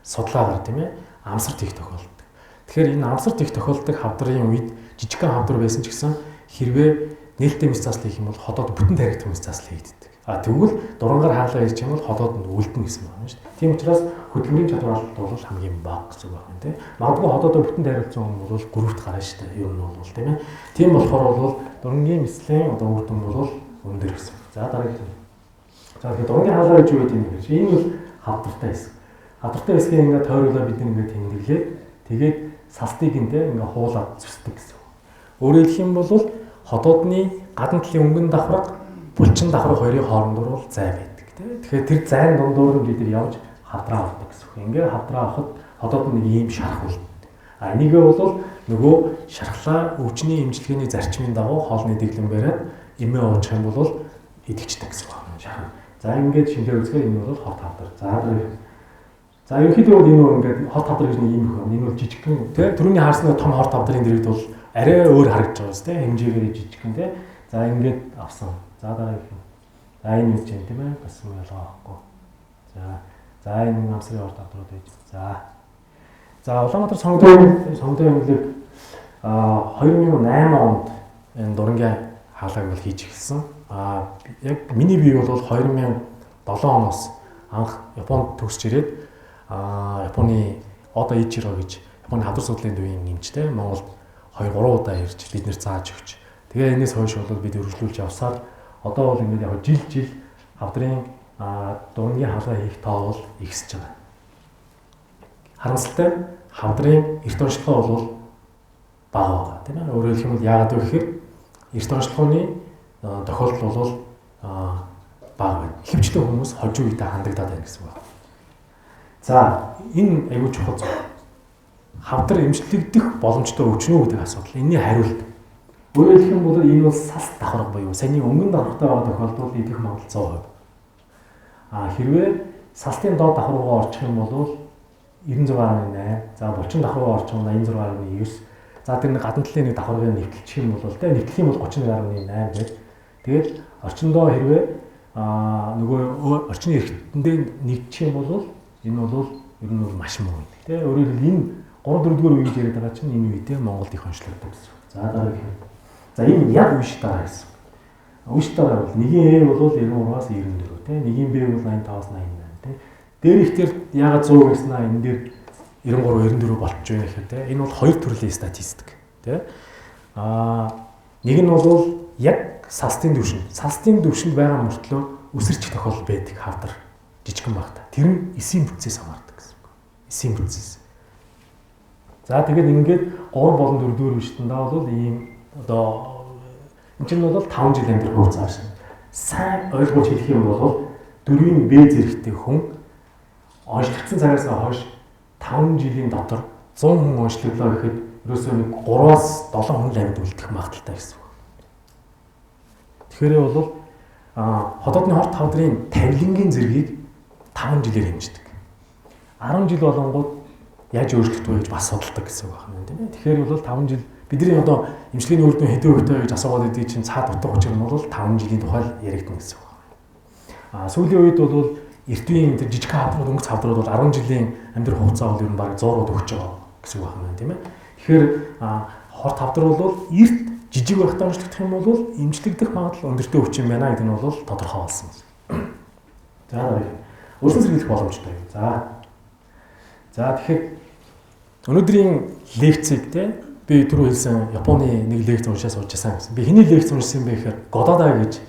S2: Судлаагаар тийм ээ. Амсарт их тохиолддог. Тэгэхээр энэ амсарт их тохиолддог хавдрын үед жижигхэн хавдар байсан ч гэсэн хэрвээ нээлттэй мис засал хийх юм бол хотоод бүтэн тарихт мис засал хийгддэг. Тэгвэл дурангаар хаалгаа хийж юм бол хотоод нь үлдэн гэсэн байна шүү дээ. Тийм учраас хөдөлмөрийн чадвар алдалт бол хамгийн бага гэсэн үг байна тийм. Магадгүй хотоод бүтэн тарихсан хүн бол 3-т гарна шүү дээ. Ер нь бол тийм ээ. Тийм болохоор бол дурангийн мислийн үр дүн бол өндөр гэсэн. За дараагийн. За тэгээд дурангийн хаалгаа гэж юу гэдэг юм бэ? Энэ бол хавдартай хэсэг. Хавдартай хэсгийг ингээд тойруулаад бид ингээд тэмдэглээд тэгээд салтыг ингээд хуулаад зүсдэг гэсэн. Өөрөөр хэлэх юм бол хотоодны гадна талын өнгөн давхраг, булчин давхраг хоёрын хооронд бол зай байдаг тийм. Тэгэхээр тэр зайн дундуур нь бид нар явж хавдраа авдаг гэсэн. Ингээд хавдраа авахд хотоод нэг ийм шарах үлдэнэ. Энийг бол нөгөө шархлаа өвчний эмчилгээний зарчмын дагуу хоолны дэглэм бариад эмээ уучих юм бол идэгчдэг гэсэн байна. Шарах. За ингээд шинээр үзэхээр энэ бол хот хавдар. За ерөнхийдөө бол энэ ингээд хот хавдар гэж нэг юм байна. Энэ бол жижигхэн тийм. Түрүүний харсан том хот хавдрын дэргэд бол арай өөр харагдаж байгаа зү тийм хэмжээгээр жижигхэн тийм. За ингээд авсан. За дараагийн. За энэ үз чинь тийм ээ бас юм ялгаа байхгүй. За энэ намсрын орд хавдрууд байж. За Улаанбаатар сонгодог аймаг 2008 онд энэ дурангийн хаалгыг бол хийж эхэлсэн. Яг миний бие бол 2007 оноос анх Японд төгсч ирээд Японы Ода Ичиро гэж Японы хавдар судлалын төвийн нэмжтэй Монголд 2-3 удаа ирж бид нэр зааж өгч. Тэгээ энэс хойш бол бид өргөжлүүлж явсаар одоо бол ингээд яг жил хавдрын дурангийн хаалгаа хийх тоо бол ихсэж байгаа. Харамсалтай хавдрын эрт онцлогоо бол бага байгаа тийм ээ. Өөрөөр хэлэх юм бол яагаад вэ гэхээр эрт онцлогооны тохиолдол бол бага байна. Ихэвчлэн хүмүүс хожуу үедээ хандагдаад байна гэсэн үг. За энэ аюул чухал зүйл. Хавдар эмчлэгдэх боломжтой өвчнөө гэдэг асуудал. Энэний хариулт. Өөрөөр хэлэх юм бол энэ бол сас давхарга буюу саний өнгөн давхартай байгаа тохиолдолд идэх магадлал 100%. Хэрвээ салтын доод давхаргуу орчих юм бол 96.8. За булчин давхаргуу орчих юм 86.9. За тэр нэг гадна талын нэг давхаргыг нэвтлэх юм бол тэ нэвтлэх юм бол 31.8 байж. Тэгээд орчиндоо хэрвээ нөгөө орчны эрхтэндээ нэгдчих юм бол энэ бол ер нь бол маш муу. Тэ өөрөөр хэл энэ 3-4-р үеийг яриад байгаа чинь энэ үедээ Монголд их онцлогддог гэсэн. За дараагийн. За энэ яг үеш дараа гэсэн. Үеш дараа бол нэгийн A бол 93-аас 94 тэ нэгийн B бол 85-аас 88 тэ. Дээр ихтер ягаад 100 гэсэн аа энэ дээр 93 94 болчих вэ гэхээр тэ энэ бол хоёр төрлийн статистик тэ. Нэг нь бол яг салтын түвшинд. Салтын түвшинд байгаа мөртлөө өсөрч тохиол байдаг хавдар жижигхэн багтаа. Тэр нь эсийн бүтцээс хамаардаг гэсэн үг. Эсийн бүтцээс. За тэгээд ингээд 3 болон 4-р үештэндээ бол ийм одоо энэ чинь бол 5 жил амьдрах хугацаа шин. Сайн ойлгож хэлэх юм бол 4-ийн Б зэрэгтэй хүн онцлогдсон цагаас хойш 5 жилийн дотор 100 хүн онцлоглоо гэхэд ерөөсөө нэг 3-аас 7 хүн амьд үлдэх магадaltaй гэсэн үг. Тэгэхээр бол хотоодны хорт хавдрын тавилангийн зэргийг 5 жилээр хэмждэг. 10 жил болонгууд яаж өөрчлөгдөв вэ гэж бас судалдаг гэсэн үг байна тийм ээ. Тэгэхээр бол 5 жил бидний одоо эмчилгээний үр дүн хэдэн хувьтай гэж асуугаад идэв чинь цаад утга учир нь бол 5 жилийн тухай яригдана гэсэн үг байна. Сүүлийн үед бол эртвийн тэр жижиг хавдрууд өнгөц хавдрууд бол 10 жилийн амьдрах хугацаа бол ер нь баг 100-ууд өгч байгаа гэсэн үг байна тийм ээ. Тэгэхээр хорт хавдар бол эрт жижиг байхдаа онцлогдох юм бол эмчлэгдэх магадлал өндөртэй өвчин байна гэдэг нь бол тодорхой болсон. За өрсөн сэргийлэх боломжтой. За тэгэхээр өнөөдрийн лекцийг те би түрүү хэлсэн Японы нэг лекц уншаад суучсан гэсэн. Би хэний лекц уншсан бэ гэхээр Годода гэж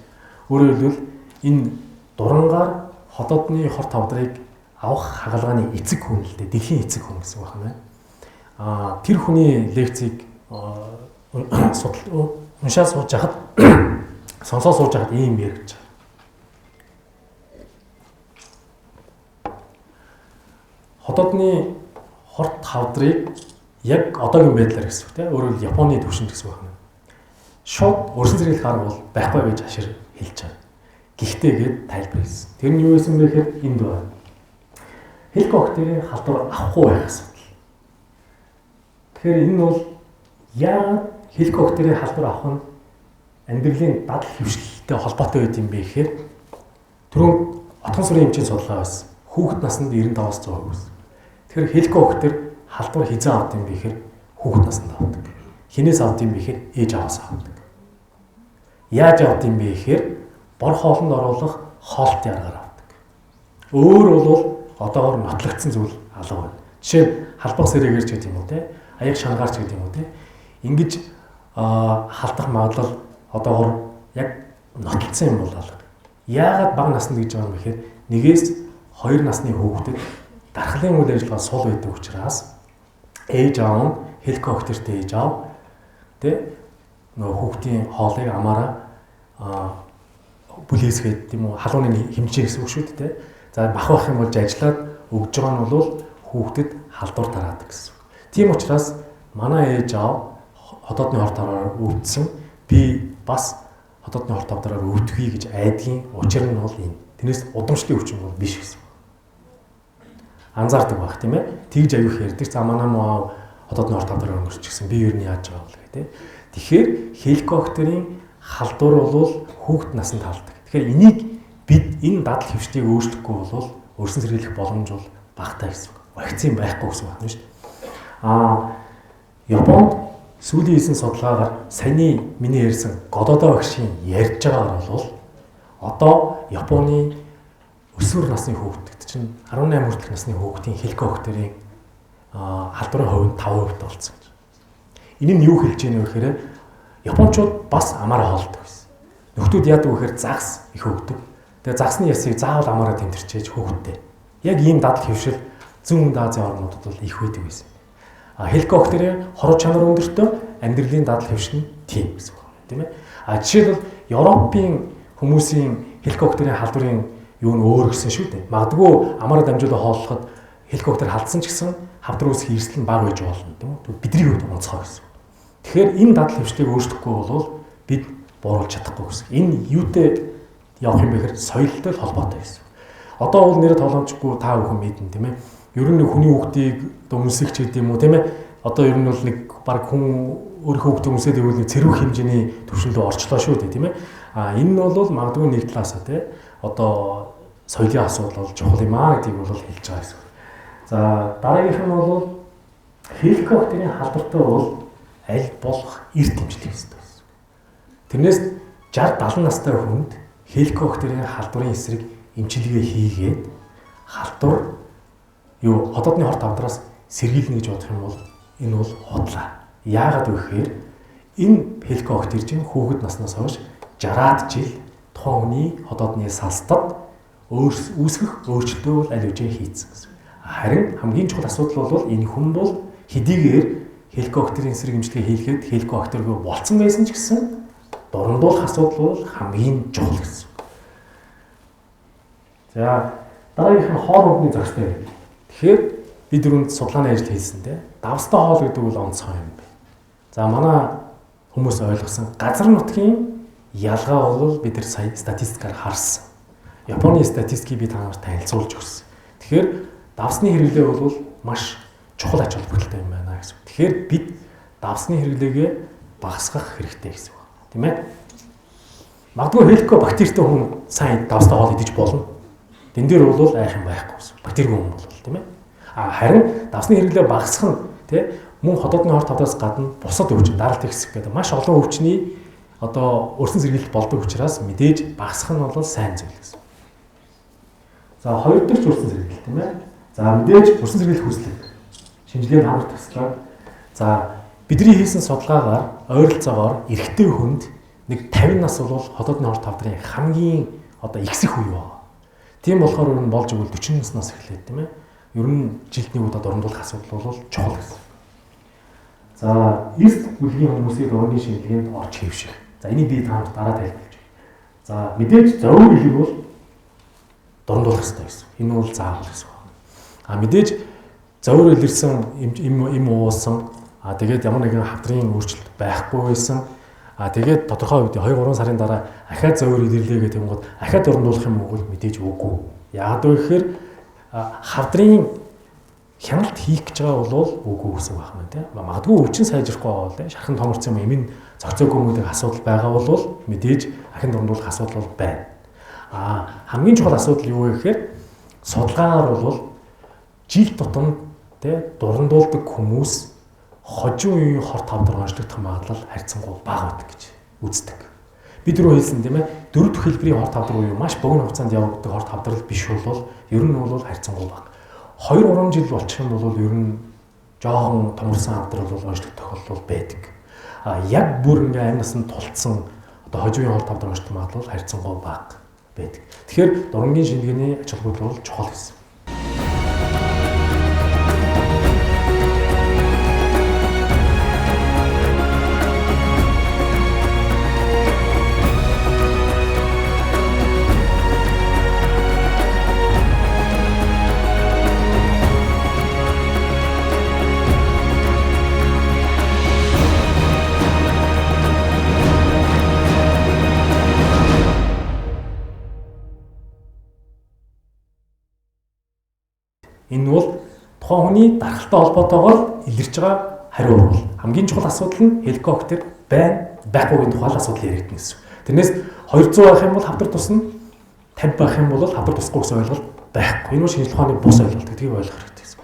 S2: өөрөөр хэлбэл энэ дурангаар хотоодны хорт хавдрыг авах хагалгааны эцэг хүн л дээ. Дэлхийн эцэг хүн гэсэн үг байна. Тэр хүний лекцийг уншаад сууж хахад сонсоо сууж хахад ийм яригдж байгаа. Хотоодны хорт хавдрыг яг одоогийн байдлаар гэсэн үг тийм өөрөөр Японы төвшөнд гэсэн үг байна. Шууд өрсөн зэрэглэх арга бол байхгүй гэж хашир хэлж байгаа. Гэхдээ гээд тайлбар хийсэн. Тэр нь юу байсан бэ гэхээр энд байна. Хеликоптерийн халдвар авахгүй байх асуудал. Тэгэхээр энэ бол яагаад хеликоптерийн халдвар авах нь амьдралын дадал хөвшлөлтэй холбоотой байд юм бэ гэхээр түрүүн отгон сүрийн эмчийн судалгаа байсан. Хүүхэд наснд 95-аас 100% байсан. Тэгэхээр хеликоптер халдвар хизээ авд юм бэ гэхээр хүүхэд наснд авдаг. Хинээс авд юм бэ гэхээр ээж аваас авдаг. Яаж авд юм бэ гэхээр бор хоолнд оруулах хоолтын аргаар авдаг. Өөр бол одоогоор нотлогдсон зүйл алга байна. Жишээ нь халбах сэрээгээр ч гэдэг юм уу те, аяг шангаарч гэдэг юм уу те. Ингэж халдах магадлал одоогоор яг нотлцсон юм бол алга. Яагаад бага наснд гэж байгаа юм бэ гэхээр нэгээс 2 насны хүүхдэд дархлын үйл ажиллагаа сул байдаг учраас ээж аав нь хеликоптертэй ээж аав тэ нөгөө хүүхдийн хоолыг амаараа бүлээсгээд тийм үү халууны хэмжээ гэсэн үг шүү дээ. За бах байх юм болж ажиллаад өгж байгаа нь бол хүүхдэд халдвар тараадаг гэсэн. Тийм учраас манай ээж аав хотоодны хорт хавдраар өвдсөн би бас хотоодны хорт хавдраар өвдөхий гэж айдгийн учир нь бол энэ. Тэрнээс удамшлын өвчин бол биш гэсэн. Анзаардаг байх тийм ээ. Тэгж аюух ярьдаг. За манай муу хотоодны хорт хавдраар өнгөрч гисэн. Би юу нь яаж байгаа вэ гэдэг. Тэгэхээр хеликоптерийн халдвар бол хүүхэд наснд халддаг. Тэгэхээр энийг бид энэ дадал хөвчтийг өөрчлөхгүй бол өрсөн сэргийлэх боломж бол багтаа гэсэн. Вакцин байхгүй гэсэн байна шүү дээ. Японд сүүлийн хийсэн судалгаагаар саяны миний ярьсан Годода вакцины ярьж байгаагаар бол одоо Японы өсвөр насны хүүхдэд чинь 18 хүртэлх насны хүүхдийн хеликоптерийн халдварын хувь нь 5% болсон гэж. Энэ нь юу хэлж ийм вэ гэхээр Япончууд бас амаараа хоолдог байсан. Нөхдүүд яадаг вэ гэхээр загас их өгдөг. Тэгээ загсны ясыг заавал амаараа тэмдэрчээж хүүхдтэй. Яг ийм дадал хөвшил зүүн Азийн орнуудад бол их байдаг байсан. Хеликоптерийн хоруу чанар өндөртөө амьдралын дадал хөвшил нь тийм гэсэн үг байна, тийм ээ. Жишээлбэл Европын хүмүүсийн хеликоптерийн халдварын юу нь өөр гэсэн шүү дээ. Магадгүй амаараа дамжуулаад хооллоход хеликоптер халдсан ч гэсэн хавдар үүсэх эрсдэл нь бага байж болно, тийм үү? Бидний хувьд онцгой гэсэн. Тэгэхээр энэ дадал хөвчлийг өөрчлөхгүй бол бид бууруулж чадахгүй гэсэн. Энэ юутэй явах юм бэ гэхээр соёлтой холбоотой гэсэн. Одоо бол нэр тоглоомжгүй та бүхэн мэднэ, тийм ээ. Ер нь хүний хүүхдийг өмсөх ч гэдэг юм уу, тийм ээ. Одоо ер нь бол нэг баг хүн өөрийнхөө хүүхдээ өмсөд ивэл цэрвэх хэмжээний түвшинд орчлоо шүү дээ, тийм ээ. Энэ нь бол магадгүй нэг талаасаа тийм одоо соёлын асуудал бол чухал юм аа гэдгийг бол хэлж байгаа гэсэн. За дараагийнх нь бол хеликоптерийн халдвартай бол аль болох эрт хэмжлэх хэрэгтэй гэсэн. Тэрнээс 60-70 настай хүнд хеликоптерийн халдварын эсрэг эмчилгээ хийгээд халдвар юу хотоодны хорт хавдраас сэргийлнэ гэж бодох юм бол энэ бол худлаа. Яагаад вэ гэхээр энэ хеликоптер чинь хүүхэд наснаас хойш 60-аад жил тухайн хүний хотоодны салстад үүсгэх өөрчлөлтөө бол аль хэвчээ хийцэн гэсэн. Харин хамгийн чухал асуудал бол энэ хүн бол хэдийгээр хеликоптерийн эсрэг эмчилгээ хийлгээд хеликоптергүй болцсон байсан ч гэсэн дурандуулах асуудал бол хамгийн чухал гэсэн. За дараагийнх нь хоол ундны зохистой. Тэгэхээр бид түрүүнд судалгааны ажил хийсэн те. Давстай хоол гэдэг бол онцгой юм бэ. За манай хүмүүс ойлгосон газар нутгийн ялгаа бол бид нар сая статистикаар харсан. Японы статистикийг би та нарт танилцуулж өгсөн. Тэгэхээр давсны хэрэглээ бол маш чухал ач холбогдолтой юм байна гэсэн. Тэгэхээр бид давсны хэрэглээгээ багасгах хэрэгтэй гэсэн үг. Тийм ээ? Магадгүй хеликобактертэй хүн сайн давстай хоол идэж болно. Тэн дээр бол айх юм байхгүй гэсэн. Бактерийн хүн бол тийм ээ? Харин давсны хэрэглээ багасгах нь тий мөн ходоодны хор тавдаас гадна бусад өвчин, даралт ихсэх гэдэг маш олон өвчний одоо өрсөн сэргийлэлт болдог учраас мэдээж багасгах нь бол сайн зүйл гэсэн. За хоёр дахь өрсөн сэргийлэлт тийм ээ. За мэдээж өрсөн сэргийлэх хүслэг шинжилгээнд хамар таслаа. За бидний хийсэн судалгаагаар ойролцоогоор эрэгтэй хүнд нэг 50 нас бол ходоодны хор тавдрын хамгийн одоо ихсэх үе байна. Тийм болохоор ер нь болж игэл 40 наснаас эхлээд тийм ээ. Ер нь жилтний удаад орондуулах асуудал бол чухал гэсэн. За эст бүлгийн хүмүүсийг ургийн шинжилгээнд орж хэвших. За энийг би таамаг дараа тайлбарлаж байна. За мэдээж зовир илэг бол дорндуулах хэрэгтэй гэсэн. Энэ бол заавал гэсэн. Мэдээж зовир илэрсэн им уусан тэгээд ямар нэгэн хавдрын өөрчлөлт байхгүй байсан. Тэгээд тодорхой үед 2-3 сарын дараа ахаад зовир илэрлээ гэдэг юм гол ахаад дорндуулах юм уу мэдээж үгүй. Яагаад вэ гэхээр хавдрын хяналт хийх гэж байгаа бол үгүй гэсэн байх юм тийм. Магадгүй өвчин сайжрахгүй байгаа бол тийм шархан томорсон юм эмийн зохицоогүй мөдөг асуудал байгаа бол мэдээж ахин дорндуулах асуудал бол байна. Хамгийн чухал асуудал юу вэ гэхээр судалгаагаар бол жил тутамд тийм дурандуулдаг хүмүүс хожим үеийн хор тавдар онцлогдох магадлал харьцангуй бага байдаг гэж үздэг. Бид рүү хэлсэн тийм ээ 4 дэх хэлбэрийн хор тавдар буюу маш богино хугацаанд явагддаг хор тавдрал биш бол ер нь бол харьцангуй бага. 2-3 жил болчих юм бол ер нь жоохон томорсон хавдрал бол онцлог тохиолдол байдаг. Яг бүр ингээм амь насанд тулцсан одоо хожим хор тавдар онцлог магадлал харьцангуй бага байдаг. Тэгэхээр дурангийн шинжилгээний ач холбогдол бол чухал гэсэн. Энэ бол тухайн хүний дархалтай холбоотойгоор илэрч байгаа хариу урвал. Хамгийн чухал асуудал нь хеликобактер байхгүйгийн тухай асуудал яригдана гэсэн. Тэрнээс 200 байх юм бол хавдар тусна, 50 байх юм бол хавдар тусахгүй гэсэн ойлголт байхгүй. Энэ бол шинжлэх ухааны бус ойлголт гэдгийг ойлгох хэрэгтэй гэсэн.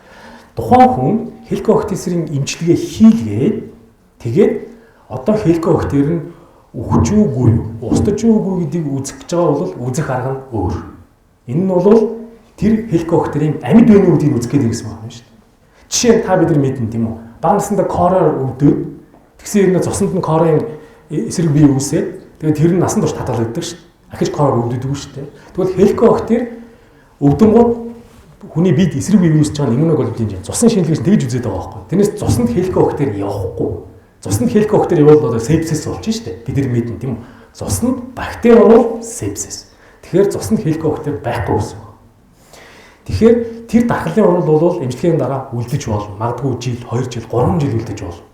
S2: Тухайн хүн хеликобактерийн эмчилгээ хийлгээд тэгээд одоо хеликобактер нь өгч үгүй юу, устж үгүй гэдгийг үзэх гэж байгаа бол үзэх арга нь өөр. Энэ нь бол тэр хеликобактерийн амьд байна уу гэдгийг үзэх гэдэг юм байна шүү дээ. Жишээ нь та бид нар мэднэ тийм үү? Бага насндаа короор өвдөд тэгсэн хэрнээ цуснд нь корын эсрэг бие үүсээд тэгээд тэр нь насан турш татгалагддаг шүү дээ. Ахиж короор өвдөдөггүй шүү дээ. Тэгвэл хеликобактер өвдөнгүүд хүний биед эсрэг бие үүсэж байгаа иммуноглобулин цусны шинжилгээс тэгж үзээд байгаа байхгүй. Тэрнээс цуснд хеликобактер явахгүй. Цуснд хеликобактер явбал одоо сепсис болж шүү дээ. Бид нар мэднэ тийм үү? Цуснд бактери орвол сепсис. Тэгэхээр цуснд хеликобактер байхгүй гэсэн. Тэгэхээр тэр дархлын урвал бол эмчилгээний дараа үлдэж болно. Магадгүй жил, 2 жил, 3 жил үлдэж болно.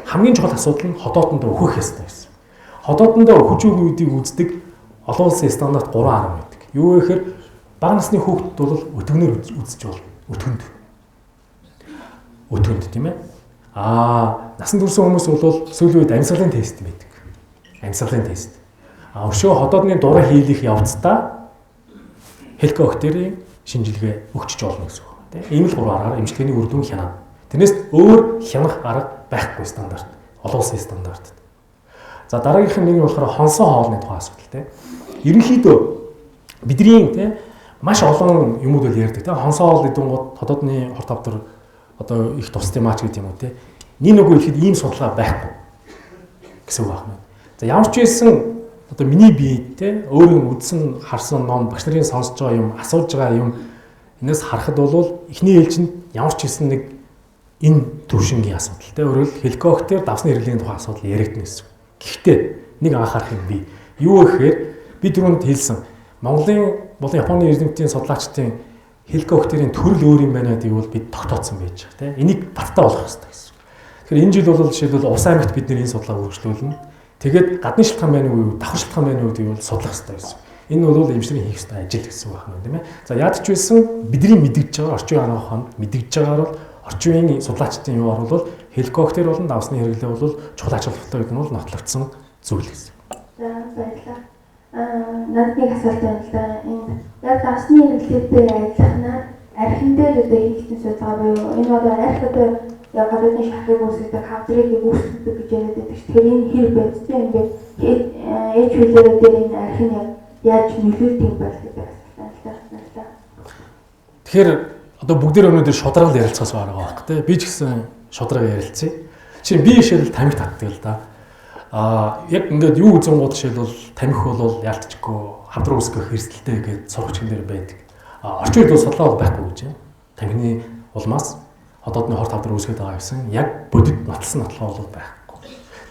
S2: Хамгийн чухал асуудал нь ходоодондоо өөхөх ёстой гэсэн. Ходоодондоо өөхөж үгүй гэдгийг үздэг олон улсын стандарт 3.10 байдаг. Юу вэ гэхээр бага насны хүүхдэд бол өтгөнөөр үзэж болно. Өтгөнд тийм ээ. Насан турш хүмүүс бол сүүлийн үед амьсгалын тест байдаг. Амьсгалын тест. Өшөө ходоодны дураа хийлэх явцдаа хеликобактерийн шинжилгээ өгчөж болно гэсэн үг тийм. Ийм л 3 аргаар эмчилгээний үр дүн хянана. Тэрнээс өөр хянах арга байхгүй стандарт. Олон улсын стандарт. За дараагийнх нь нэг нь болохоор хонсон хоолны тухай асуудал тийм. Ерөнхийдөө бидний тийм маш олон юмуд бол ярьдаг тийм. Хонсон хоол гэдэг нь ходоодны хор тавдар одоо их тусдсан маач гэдэг юм уу тийм. Нэг нөгөө ихэд ийм судалгаа байхгүй гэсэн үг байна. За ямар ч байсан одоо миний бие те өөрөө үдсэн харсан ном багш нарын сонсож байгаа юм асууж байгаа юм энэс харахад бол эхний ээлжинд ямар ч хэлсэн нэг энэ төвшингийн асуудал те өөрөөр хеликобактер давсны хэрэглээний тухай асуудал яригдана гэсэн. Гэхдээ нэг анхаарах юм би юу гэхээр би түрүүнд хэлсэн Монголын болон Японы эрдэмтдийн судлаачдын хеликобактерийн төрөл өөр юм байна гэдгийг бол бид тогтооцсон байж байгаа те энийг баттай болгох хэрэгтэй гэсэн. Тэгэхээр энэ жил бол жишээлбэл Ус аймагт бид нэр энэ судалгааг үргэлжлүүлнэ. Тэгээд гадны шалтгаан байна уу, давхар шалтгаан байна уу гэдгийг судлах хэрэгтэй байсан. Энэ бол эмчилгээ хийх хэрэгтэй ажил гэсэн үг байна тийм ээ. За яад ч байсан бидний мэдгэж байгаа орчин үеийн ухаанд мэдгэж байгаагаар бол орчин үеийн судлаачдын юугаар бол хеликоптер болон давсны хэрэглээ бол чухал ач холбогдолтой гэдэг нь бол нотлогдсон зүйл гэсэн.
S4: За баярлалаа. Надад нэг асуулт байна л да. Энэ яг давсны хэрэглээтэй адилхан архин дээр одоо хийгдсэн судалгаа буюу энэ бол арх одоо яг гадаадын шахрыг үүсгдэг, хавдрыг үүсгдэг гэж яриад байдаг. Тэгэхээр энэ хэр байдсан юм бэ? Ээж хүлээрээ дээр энэ архин яаж нөлөөлдөг юм бэ гэдэг асуулт байна л да.
S2: Тэгэхээр одоо бүгдээр өнөөдөр шударгал ярилцахаас байгаа байх тий. Би ч гэсэн шударга ярилцъя. Чи би жишээл тамхи татдаг л да. Яг ингээд юу үзэнгууд жишээлбэл тамхи бол яалтчгүй хавдар үүсгэх эрсдэлтэй гэж сургачгийн дээр байдаг. Орчин үед бол судлаа байхгүй гэж байна. Тамхины улмаас хотоодны хорт хавдар үүсгээд байгаа гэсэн яг бодит нотлсон нотлогоо бол байхгүй.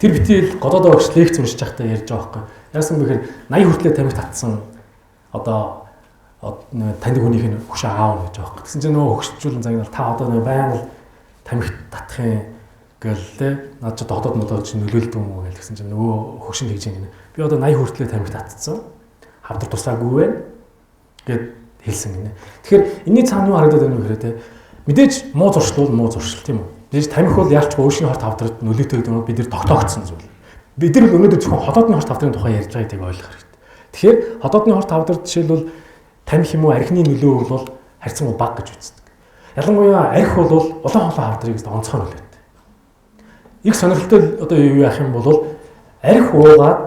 S2: Тэр битэл годоодоо багш лекц уншиж байхдаа ярьж байгаа байхгүй. Яасан бэхээр 80 хүртлээр тамхи татсан одоо таньдаг хүнийх нь хөшөө аав гэж байгаа байхгүй. Тэгсэн чинь нөгөө хөгшчүүлэн загнал та одоо нэг байнга тамхи татахын гэл те наад чи хотоод модод чи нөлөөлдөг юм уу гэсэн чинь нөгөө хөгшин тэгж юм. Би одоо 80 хүртлээр тамхи татсан. Хавдар тусаагүй байна гэд хэлсэн гинэ. Тэгэхээр энэний цаана юу харагдаад байна вэ гэхээр те мэдээж муу зуршил бол муу зуршил тийм үү. Мэдээж тамхи бол яалчгүй өөрсний хорт хавдрад нөлөөтэй гэдэг нь бид нар тогтоогдсон зүйл. Бид нар өнөөдөр зөвхөн хотоодны хорт хавдрын тухай ярьж байгааг ойлгох хэрэгтэй. Тэгэхээр хотоодны хорт хавдрад жишээлбэл тамхи юм уу архины нөлөө бол харьцангуй бага гэж үздэг. Ялангуяа арх бол улаан хоолой хавдрыг онцгой нөлөөтэй. Их сонирхолтой одоо юу яах юм бол арх уугаад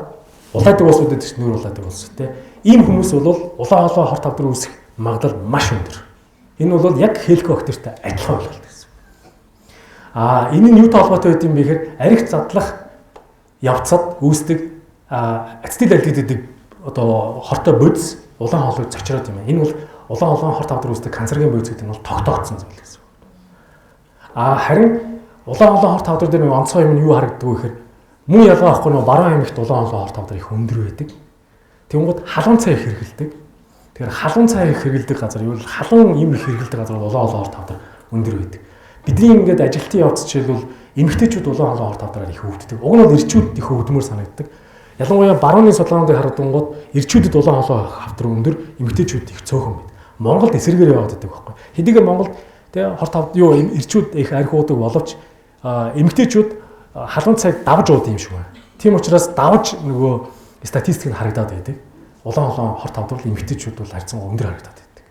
S2: улаадаг улсуудад ч нүүр улаадаг улс те. Ийм хүмүүс бол улаан хоолой хорт хавдар үүсэх магадлал маш өндөр. Энэ бол яг хеликоптертэй адилхан ойлголт гэсэн. Энэ нь юутай холбоотой байд юм бэ гэхээр арх задлах явцад үүсдэг ацетил альдегид одоо хортой бодис улаан хоолойг зочроод юм. Энэ бол улаан хоолойн хорт хавдар үүсдэг канцерогын бодис гэдэг нь бол тогтоогдсон зүйл гэсэн. Харин улаан хоолойн хорт хавдар дээр нэг онцгой юм нь юу харагддаг вэ гэхээр мөн ялгаа авахгүй нөө баруун аймагт улаан хоолойн хорт хавдар их өндөр байдаг. Тэнгууд халуун цай их хэрэгэлдэг. Тэгэхээр халуун цай их хэрэгэлдэг газар юу л халуун юм их хэрэгэлдэг газар бол улаан хоолойн хорт хавдар өндөр байдаг. Бидний ингээд ажилтны явц жишээлбэл эмэгтэйчүүд улаан хоолойн хорт хавдраар их өвддөг. Уг нь бол эрчүүд их өвдмөр санагддаг. Ялангуяа барууны судалгаануудыг харагдангууд эрчүүдэд улаан хоолойн хавдар өндөр, эмэгтэйчүүд их цөөхөн байдаг. Монголд эсрэгээр яваад байдаг байхгүй. Хэдийгээр Монголд тэгээ хорт хавдар юу эрчүүд их арх уудаг боловч эмэгтэйчүүд халуун цайг давж уудаг юм шиг байна. Тийм учраас давж нөгөө статистик нь харагдаад байдаг. Улаан хоолойн хорт хавдар эмэгтэйчүүд бол харьцангуй өндөр харагдаад байдаг.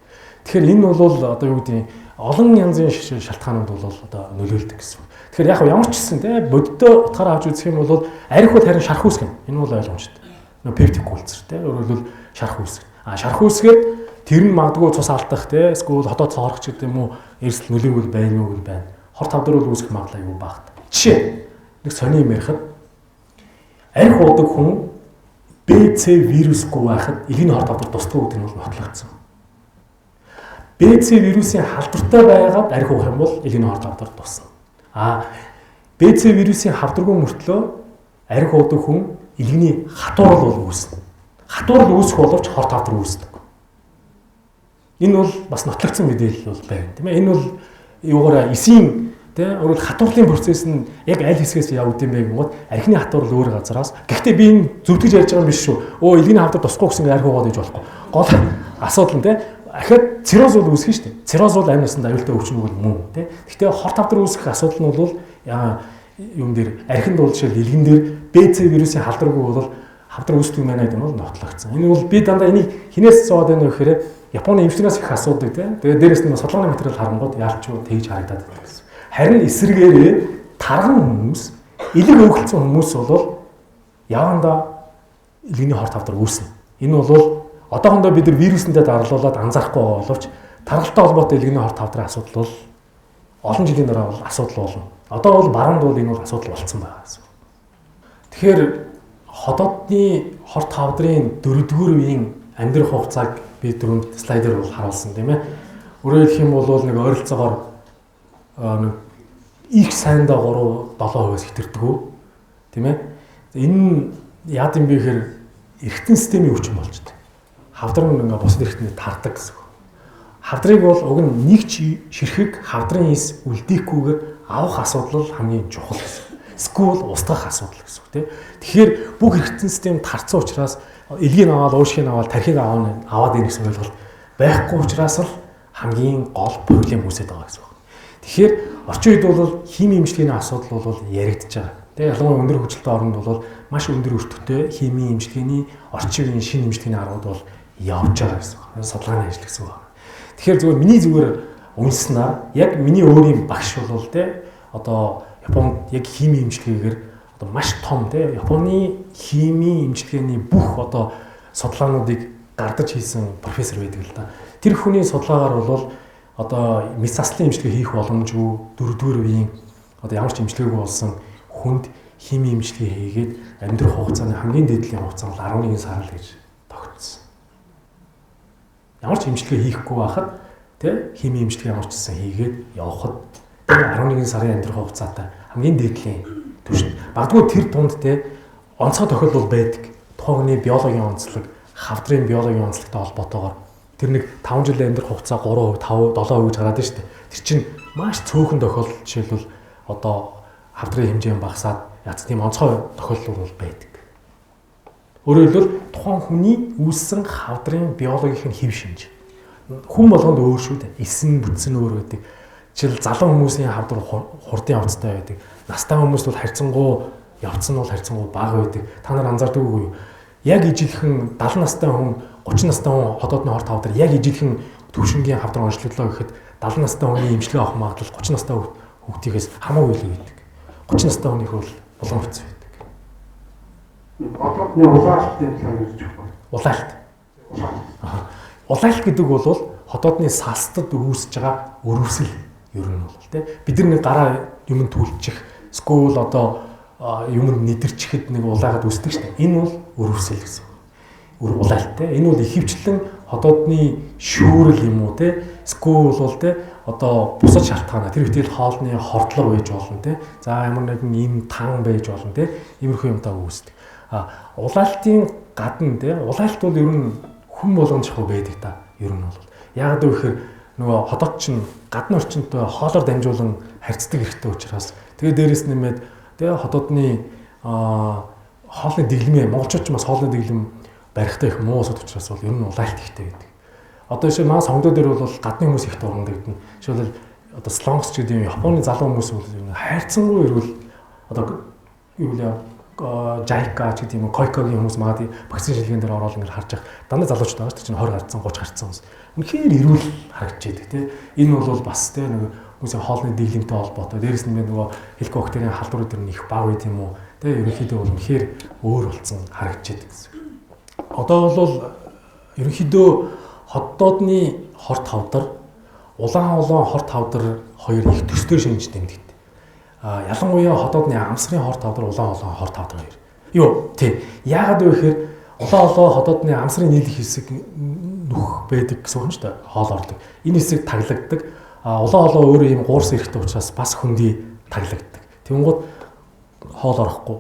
S2: Тэгэхээр энэ бол одоо юу гэдэг олон янзын шалтгаанууд бол одоо нөлөөлдөг гэсэн. Тэгэхээр яг ямар ч гэсэн те бодиттой утгаараа авч үзэх юм бол арх бол харин шарх үүсгэн. Энэ бол ойлгомжтой. Нөгөө пептик культур те өөрөлдвөл шарх үүсгэн. Шарх үүсгээд тэр нь магадгүй цус алдах те эсвэл хотоод цоорох ч гэдэг юм уу эрсдэл нөлөөгөл байна уу гэл байна. Хорт хавдар бол үүсгэх магадлал аюу багт. Жишээ нэг сони юм ярихад арх уудаг хүн БЦ вирусгүй байхад элийн хорт хавдар тусдаг гэдэг нь бол нотлогдсон. БЦ вирусын халдвартай байгаад арх уух юм бол элийн хорт хавдар тусна. БЦ вирусын хавдаргүй мөртлөө арх уудаг хүн элгэний хатуурал бол үүснэ. Хатуурал үүсэх боловч хорт хавдар үүсдэг. Энэ бол бас нотлогдсон мэдээлэл бол байна тийм ээ. Энэ бол юугаараа эсийн тийм өөрөөр хатуурлын процесс нь яг аль хэсгээс явагдсан юм бэ гэнгүүт архины хатуурал өөр газараас. Гэхдээ би энэ зөвтгөж ярьж байгаа юм биш шүү. Элгэний хавдар тусахгүй гэсэн арх уугаад иж болохгүй. Гол асуудал нь тийм ахад цирроз бол үүсгэн шүү дээ. Цирроз бол амь насанд аюултай өвчин бол мөн тийм. Гэхдээ хорт хавдар үүсгэх асуудал нь бол юм дээр архинд бол жишээл элгэн дээр БЦ вирусын халдваргүй бол хавдар үүсдэг юм байна гэдэг нь бол нотлогдсон. Энэ бол би дандаа энийг хинээс зоод байна вэ гэхээр Японы эмчнээс их асуудаг тийм. Тэгээд дээрэс нь судалгааны материал харангууд яалчгүй тэгж харагдаад байна гэсэн. Харин эсрэгээрээ тарган хүмүүс, элэг өглцөн хүмүүс бол явандаа элгэний хорт хавдар үүснэ. Энэ бол одоохондоо бид нар вирусэнтэй дарлуулад анзаарахгүй байгаа боловч таргалтай холбоотой элгэний хорт хавдрын асуудал бол олон жилийн дараа бол асуудал болно. Одоо бол баруунд бол энэ бол асуудал болцсон байгаа гэсэн. Тэгэхээр хотоодны хорт хавдрын 4-р үеийн амьдрах хугацааг би түрүүнд слайдер бол харуулсан тийм ээ. Өөрөөр хэлэх юм бол нэг ойролцоогоор нэг их сайндаа 3-7% хэтэрдэг тийм ээ. Энэ яад юм бэ гэхээр эргэтэн системийн өвчин болж байна. Хавдар нь ингээ босод эргэтнээ тардаг гэсэн. Хавдрыг бол уг нь нэг ширхэг хавдрын ис үлдээхгүйгээр авах асуудал хамгийн чухал гэсэн. Эсвэл устгах асуудал гэсэн үг тийм. Тэгэхээр бүх эргэтэн систем тарцсан учраас элгийг аваад уушгийг аваад тархийг аваад ирэх гэсэн ойлголт байхгүй учраас л хамгийн гол проблем үүсэж байгаа гэсэн үг. Тэгэхээр орчин үед бол хими эмчилгээний асуудал бол яригдж байгаа. Тэгээ ялангуяа өндөр хөгжилтэй орнд бол маш өндөр өртөгтэй хими эмчилгээний орчин үеийн шинэ эмчилгээний аргууд бол явж байгаа гэсэн байна. Судалгааны ажил гэсэн байна. Тэгэхээр зүгээр миний зүгээр үнснээр яг миний өөрийн багш бол те одоо Японд яг хими эмчилгээгээр одоо маш том те Японы хими эмчилгээний бүх одоо судалгаануудыг гардаж хийсэн профессор байдаг л да. Тэр хүний судалгаагаар бол одоо мэс заслын эмчилгээ хийх боломжгүй 4-р үеийн одоо ямар ч эмчилгээгүй болсон хүнд хими эмчилгээ хийгээд амьдрах хугацааны хамгийн дээдлийн хугацаа бол 11 сар л гэж тогтсон. Ямар ч эмчилгээ хийхгүй байхад тэ хими эмчилгээ ямар ч гэсэн хийгээд явхад тэ 11 сарын амьдрах хугацаатай хамгийн дээдлийн түвшинд. Багдгүй тэр дунд тэ онцгой тохиолдол байдаг. Тухайн биологийн онцлог, хавдрын биологийн онцлогтой холбоотойгоор тэр нэг 5 жилийн амьдрах хугацаа 3%, 5, 7% гэж гараад штэ. Тэр чинь маш цөөхөн тохиолдол жишээлбэл одоо хавдрын хэмжээ багасаад яц тийм онцгой тохиолдол бол байдаг. Өөрөөр хэлбэл тухайн хүний үүссэн хавдрын биологийн хэв шинж. Хүн болгонд өөр шүү дээ. Эсэн бүтсэн өөр байдаг. Жишээл залуу хүмүүсийн хавдар хурдын явцтай байдаг. Настай хүмүүс бол харьцангуй явц нь бол харьцангуй бага байдаг. Та нар анзаардаг үгүй юу? Яг ижилхэн 70 настай хүн 30 настай хүн хотоодны хорт хавдар яг ижилхэн төвшингийн хавдар онцлоглоо гэхэд 70 настай хүний эмчилгээ авах магадлал 30 настай хүүхдийнхээс хамаагүй илүү байдаг. 30 настай хүнийх бол улаан хувцас байдаг.
S5: Одоо нэг улаалтын талаар ярьж байна.
S2: Улаалт. Улаалт гэдэг бол хотоодны салстад үүсэж байгаа өрөвсөл ер нь бол тий. Бид нар нэг гараа юм түлчих, скул одоо юм нэдэрчихэд нэг улаагаад үүсдэг шүү дээ. Энэ бол өрөвсөл гэсэн. Улаалт тий. Энэ бол ихэвчлэн хотоодны шүүрэл юм уу тий. Скул бол тий одоо бусад шалтгаанаа тэр ихтэй хоолны хордлого байж болно тий. За ямар нэгэн им тан байж болно тий. Иймэрхүү юмтай үүсдэг. Улаалтын гадна тий улаалт бол ер нь хүн болгоомжгүй байдаг та. Ер нь бол яг л гэхээр нөгөө хотод чинь гадны орчинтой хоолоор дамжуулан харьцдаг хэрэгтэй учраас тэгээ дээрэс нэмээд тий хотодны хоолны дэглэмээ монголчууд ч бас хоолны дэглэм барихтай их муу усуд учраас бол ер нь улаалт ихтэй байдаг. Одоо жишээ маань сонгодоо дээр бол гадны хүмүүс их дургандагдана. Жишээлбэл одоо слонгс ч гэдэг юм Японы залуу хүмүүс бол хайрцангуй ирвэл одоо юу вэ Жайка ч гэдэг юм койкогийн хүмүүс магадгүй вакцины шилжүүлэн дээр ороод ингээд харж байгаа. Дандаа залуучууд байгаа шүү дээ. 20 гарцсан 30 гарцсан хүмүүс. Үнэхээр ирүүл харагдчихэдэг тий. Энэ бол бас тий нэг хүмүүсийн хоолны дэглэмтэй холбоотой. Дээрээс нь нөгөө хеликобактерийн халдвар дээр нь их бага байт юм уу? Тий ерөнхийдөө бол үнэхээр өөр болсон харагдчихэдэг гэсэн. Одоо бол ерөнхийдөө хотоодны хорт хавдар, улаан хорт хавдар хоёр их төстэй шинж тэмдэгдэв. Ялангуяа хотоодны амсрын хорт хавдар улаан хорт хавдар хоёр. Юу тий. Яагаад вэ гэхээр улаан хотоодны амсрын нийлэх хэсэг нүх байдаг гэсэн үг шүү дээ. Хоол ордог. Энэ хэсэг таглагддаг. Улаан өөрөө ийм гуурс эрэхтэй учраас бас хөндөй таглагддаг. Тэнгууд хоол орохгүй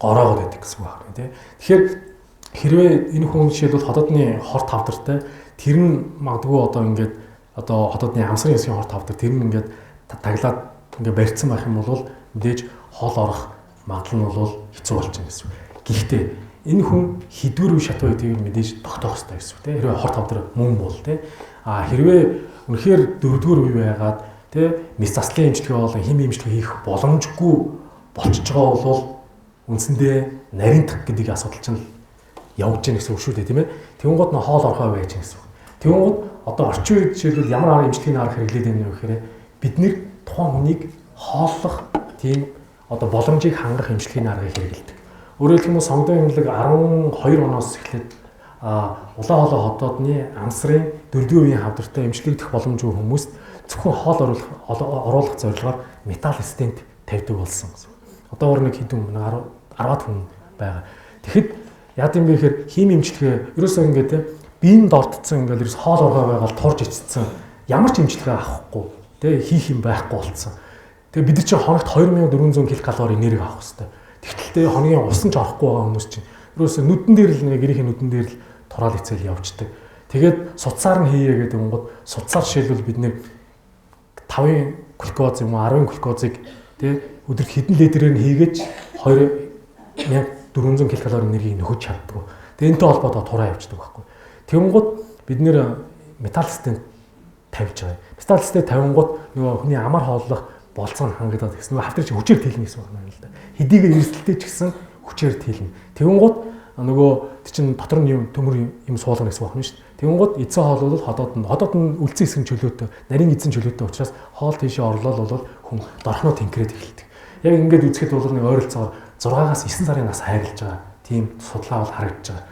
S2: гороогод байдаг гэсэн үг байна тий. Тэгэхээр хэрвээ энэ хүн жишээлбэл хотоодны хорт хавдартай тэр нь магадгүй одоо ингээд одоо хотоодны амсрын хэсгийн хорт хавдар тэр нь ингээд таглаад ингээ барьцсан байх юм бол мэдээж хоол орох магадлал нь бол хэцүү болчихно гэсэн. Гэхдээ энэ хүн хэдвэр үе шат байдгийг мэдээж тогтоох хэрэгтэй гэсэн. Тэ хэрвээ хорт хавдар мөн бол тэ хэрвээ үнэхээр 4-р үе байгаад тэ мэс заслын эмчилгээ болон хими эмчилгээ хийх боломжгүй болчихж байгаа бол үндсэндээ нарийнтах гэдэг асуудал чинь явж гэнэ гэсэн үг шүү дээ тийм ээ. Тэнгууд нь хоол орохоо байж гэнэ гэсэн. Тэнгууд одоо орчин үед жишээлбэл ямар арга эмчилгээний арга хэрэглээд байна вэ гэхээр бид нэр тухайн хүнийг хооллох тийм одоо боломжийг хангах эмчилгээний аргыг хэрэглэдэг. Өөрөөр хэлбэл сонгодын эмнэлэг 12 оноос эхлээд улаан хоолой хотоодны амсрын 4-р үеийн хавдартай эмчилгээгдэх боломжгүй хүмүүст зөвхөн хоол оруулах зорилгоор металл стент тавьдаг болсон гэсэн. Одоо нэг хэдэн 10-аад хүн байгаа. Тэгэхэд яа гэм бэ гэхээр хими эмчилгээ ерөөсөө ингээд биеийн дордцсон ингээд ерөөс хоол оргоо байгаад турж ичсэн ямар ч эмчилгээ авахгүй тэг хийх юм байхгүй болцсон. Тэгээ бид чинь хоногт 2400 ккал энерги авах хэрэгтэй. Тэгтэл хоногийн усан ч орохгүй байгаа хүмүүс чинь ерөөсөө нүдэн дээр л нэг гэрийн нүдэн дээр л тураал хичээл явждаг. Тэгээд суцаар нь хийе гэдэг юм гот суцаар жишээлбэл бид нэг 5 глюкоз юм уу 10 глюкозыг тэг өдөрт хэдэн литрээр нь хийгээч 2400 ккал энергийг нөхөж чаддаг. Тэгээ энэтэй холбоотой тураа явждаг байхгүй. Тэнгууд бид нэр металл стент тавьж байгаа. Металл систем тавингууд нөгөө хүний амар хооллох болцоо нь хангагдаад гэсэн. Нөгөө хавтар чи хүчээр тэлнэ гэсэн үг юм л да. Хэдийгээр эрсдэлтэй ч гэсэн хүчээр тэлнэ. Тэнгууд нөгөө чинь дотор нь юм төмөр юм суулгана гэсэн үг юм шүү дээ. Тэнгууд эзэн хоол бол ходоод нь үлдсэн хэсэг чөлөөтэй, нарийн эзэн чөлөөтэй учраас хоол тийшээ орлол бол хүн дорхноо тэнкрээд эхэлдэг. Яг ингээд үзэхэд бол нэг ойролцоогоор 6-аас 9 сарын нас хайрлаж байгаа. Тийм судалгаа бол харагдаж байгаа.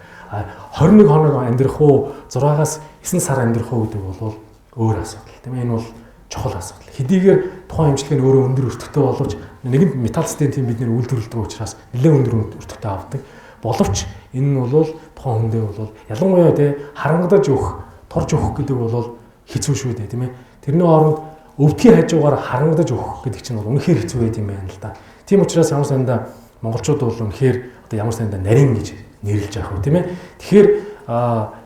S2: 21 хоног амьдрах уу, 6-аас 9 сар амьдрах уу гэдэг бол өөр асуудал. Тийм энэ бол чухал асуудал. Хэдийгээр тухайн эмчилгээ нь өөрөө өндөр өртөгтэй боловч нэгэнт металл систем тийм бид нэр үйлдвэрлэдэг учраас нэлээд өндөр өртөгтэй авдаг. Боловч энэ нь бол тухайн хүндээ бол ялангуяа тий харангадаж өгөх, торж өгөх гэдэг бол хэцүү шүү дээ, тийм ээ. Тэрний оронд өвдгийн хажуугаар харангадаж өгөх гэдэг чинь бол үнэхээр хэцүү байд юм байна л да. Тийм учраас ямар санда монголчууд бол үнэхээр одоо ямар санда нарийн гэж нэрлэж байгаа хөө, тийм ээ. Тэгэхээр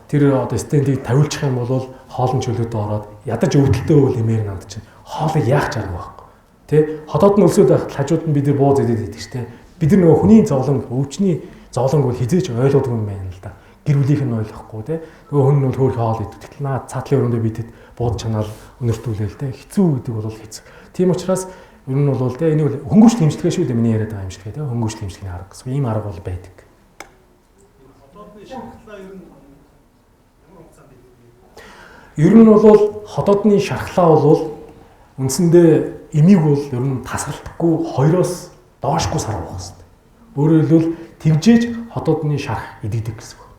S2: тэр одоо стендийг тавиулчих юм бол хоолн чөлөөтэй ороод ядаж өвдөлтөө үл имээр над чинь хоолыг яах ч арга байхгүй. Тэ ходоод нь өлсөд байхад хажууд нь бид нар бууз идээд идэх штэ. Бид нар нөгөө хүний зовлон, өвчний зовлонг бол хизээч ойлгоогүй юм байна л да. Гэр бүлийнх нь ойлгохгүй те. Нөгөө хүн нь хөөх хоол идэх. Тэгтэл наа цаатлын өрөөндөө бидэд бууд чанаал өнөртүүлээл те. Хэцүү гэдэг бол хэцүү. Тийм учраас ер нь бол те энийг хөнгөжл хэмжлэгээ шүү дээ миний яриад байгаа хэмжлэгээ те. Хөнгөжл хэмжлэгийн арга гэсэн. Ийм арга бол байдаг. Ер нь бол ходоодны шархлаа бол үндсэндээ эмийг бол ер нь тасралтгүй 2-оос доошгүй сар авах хэрэгтэй. Өөрөөр хэлбэл тэгжээж ходоодны шарх идэгдэг гэсэн үг.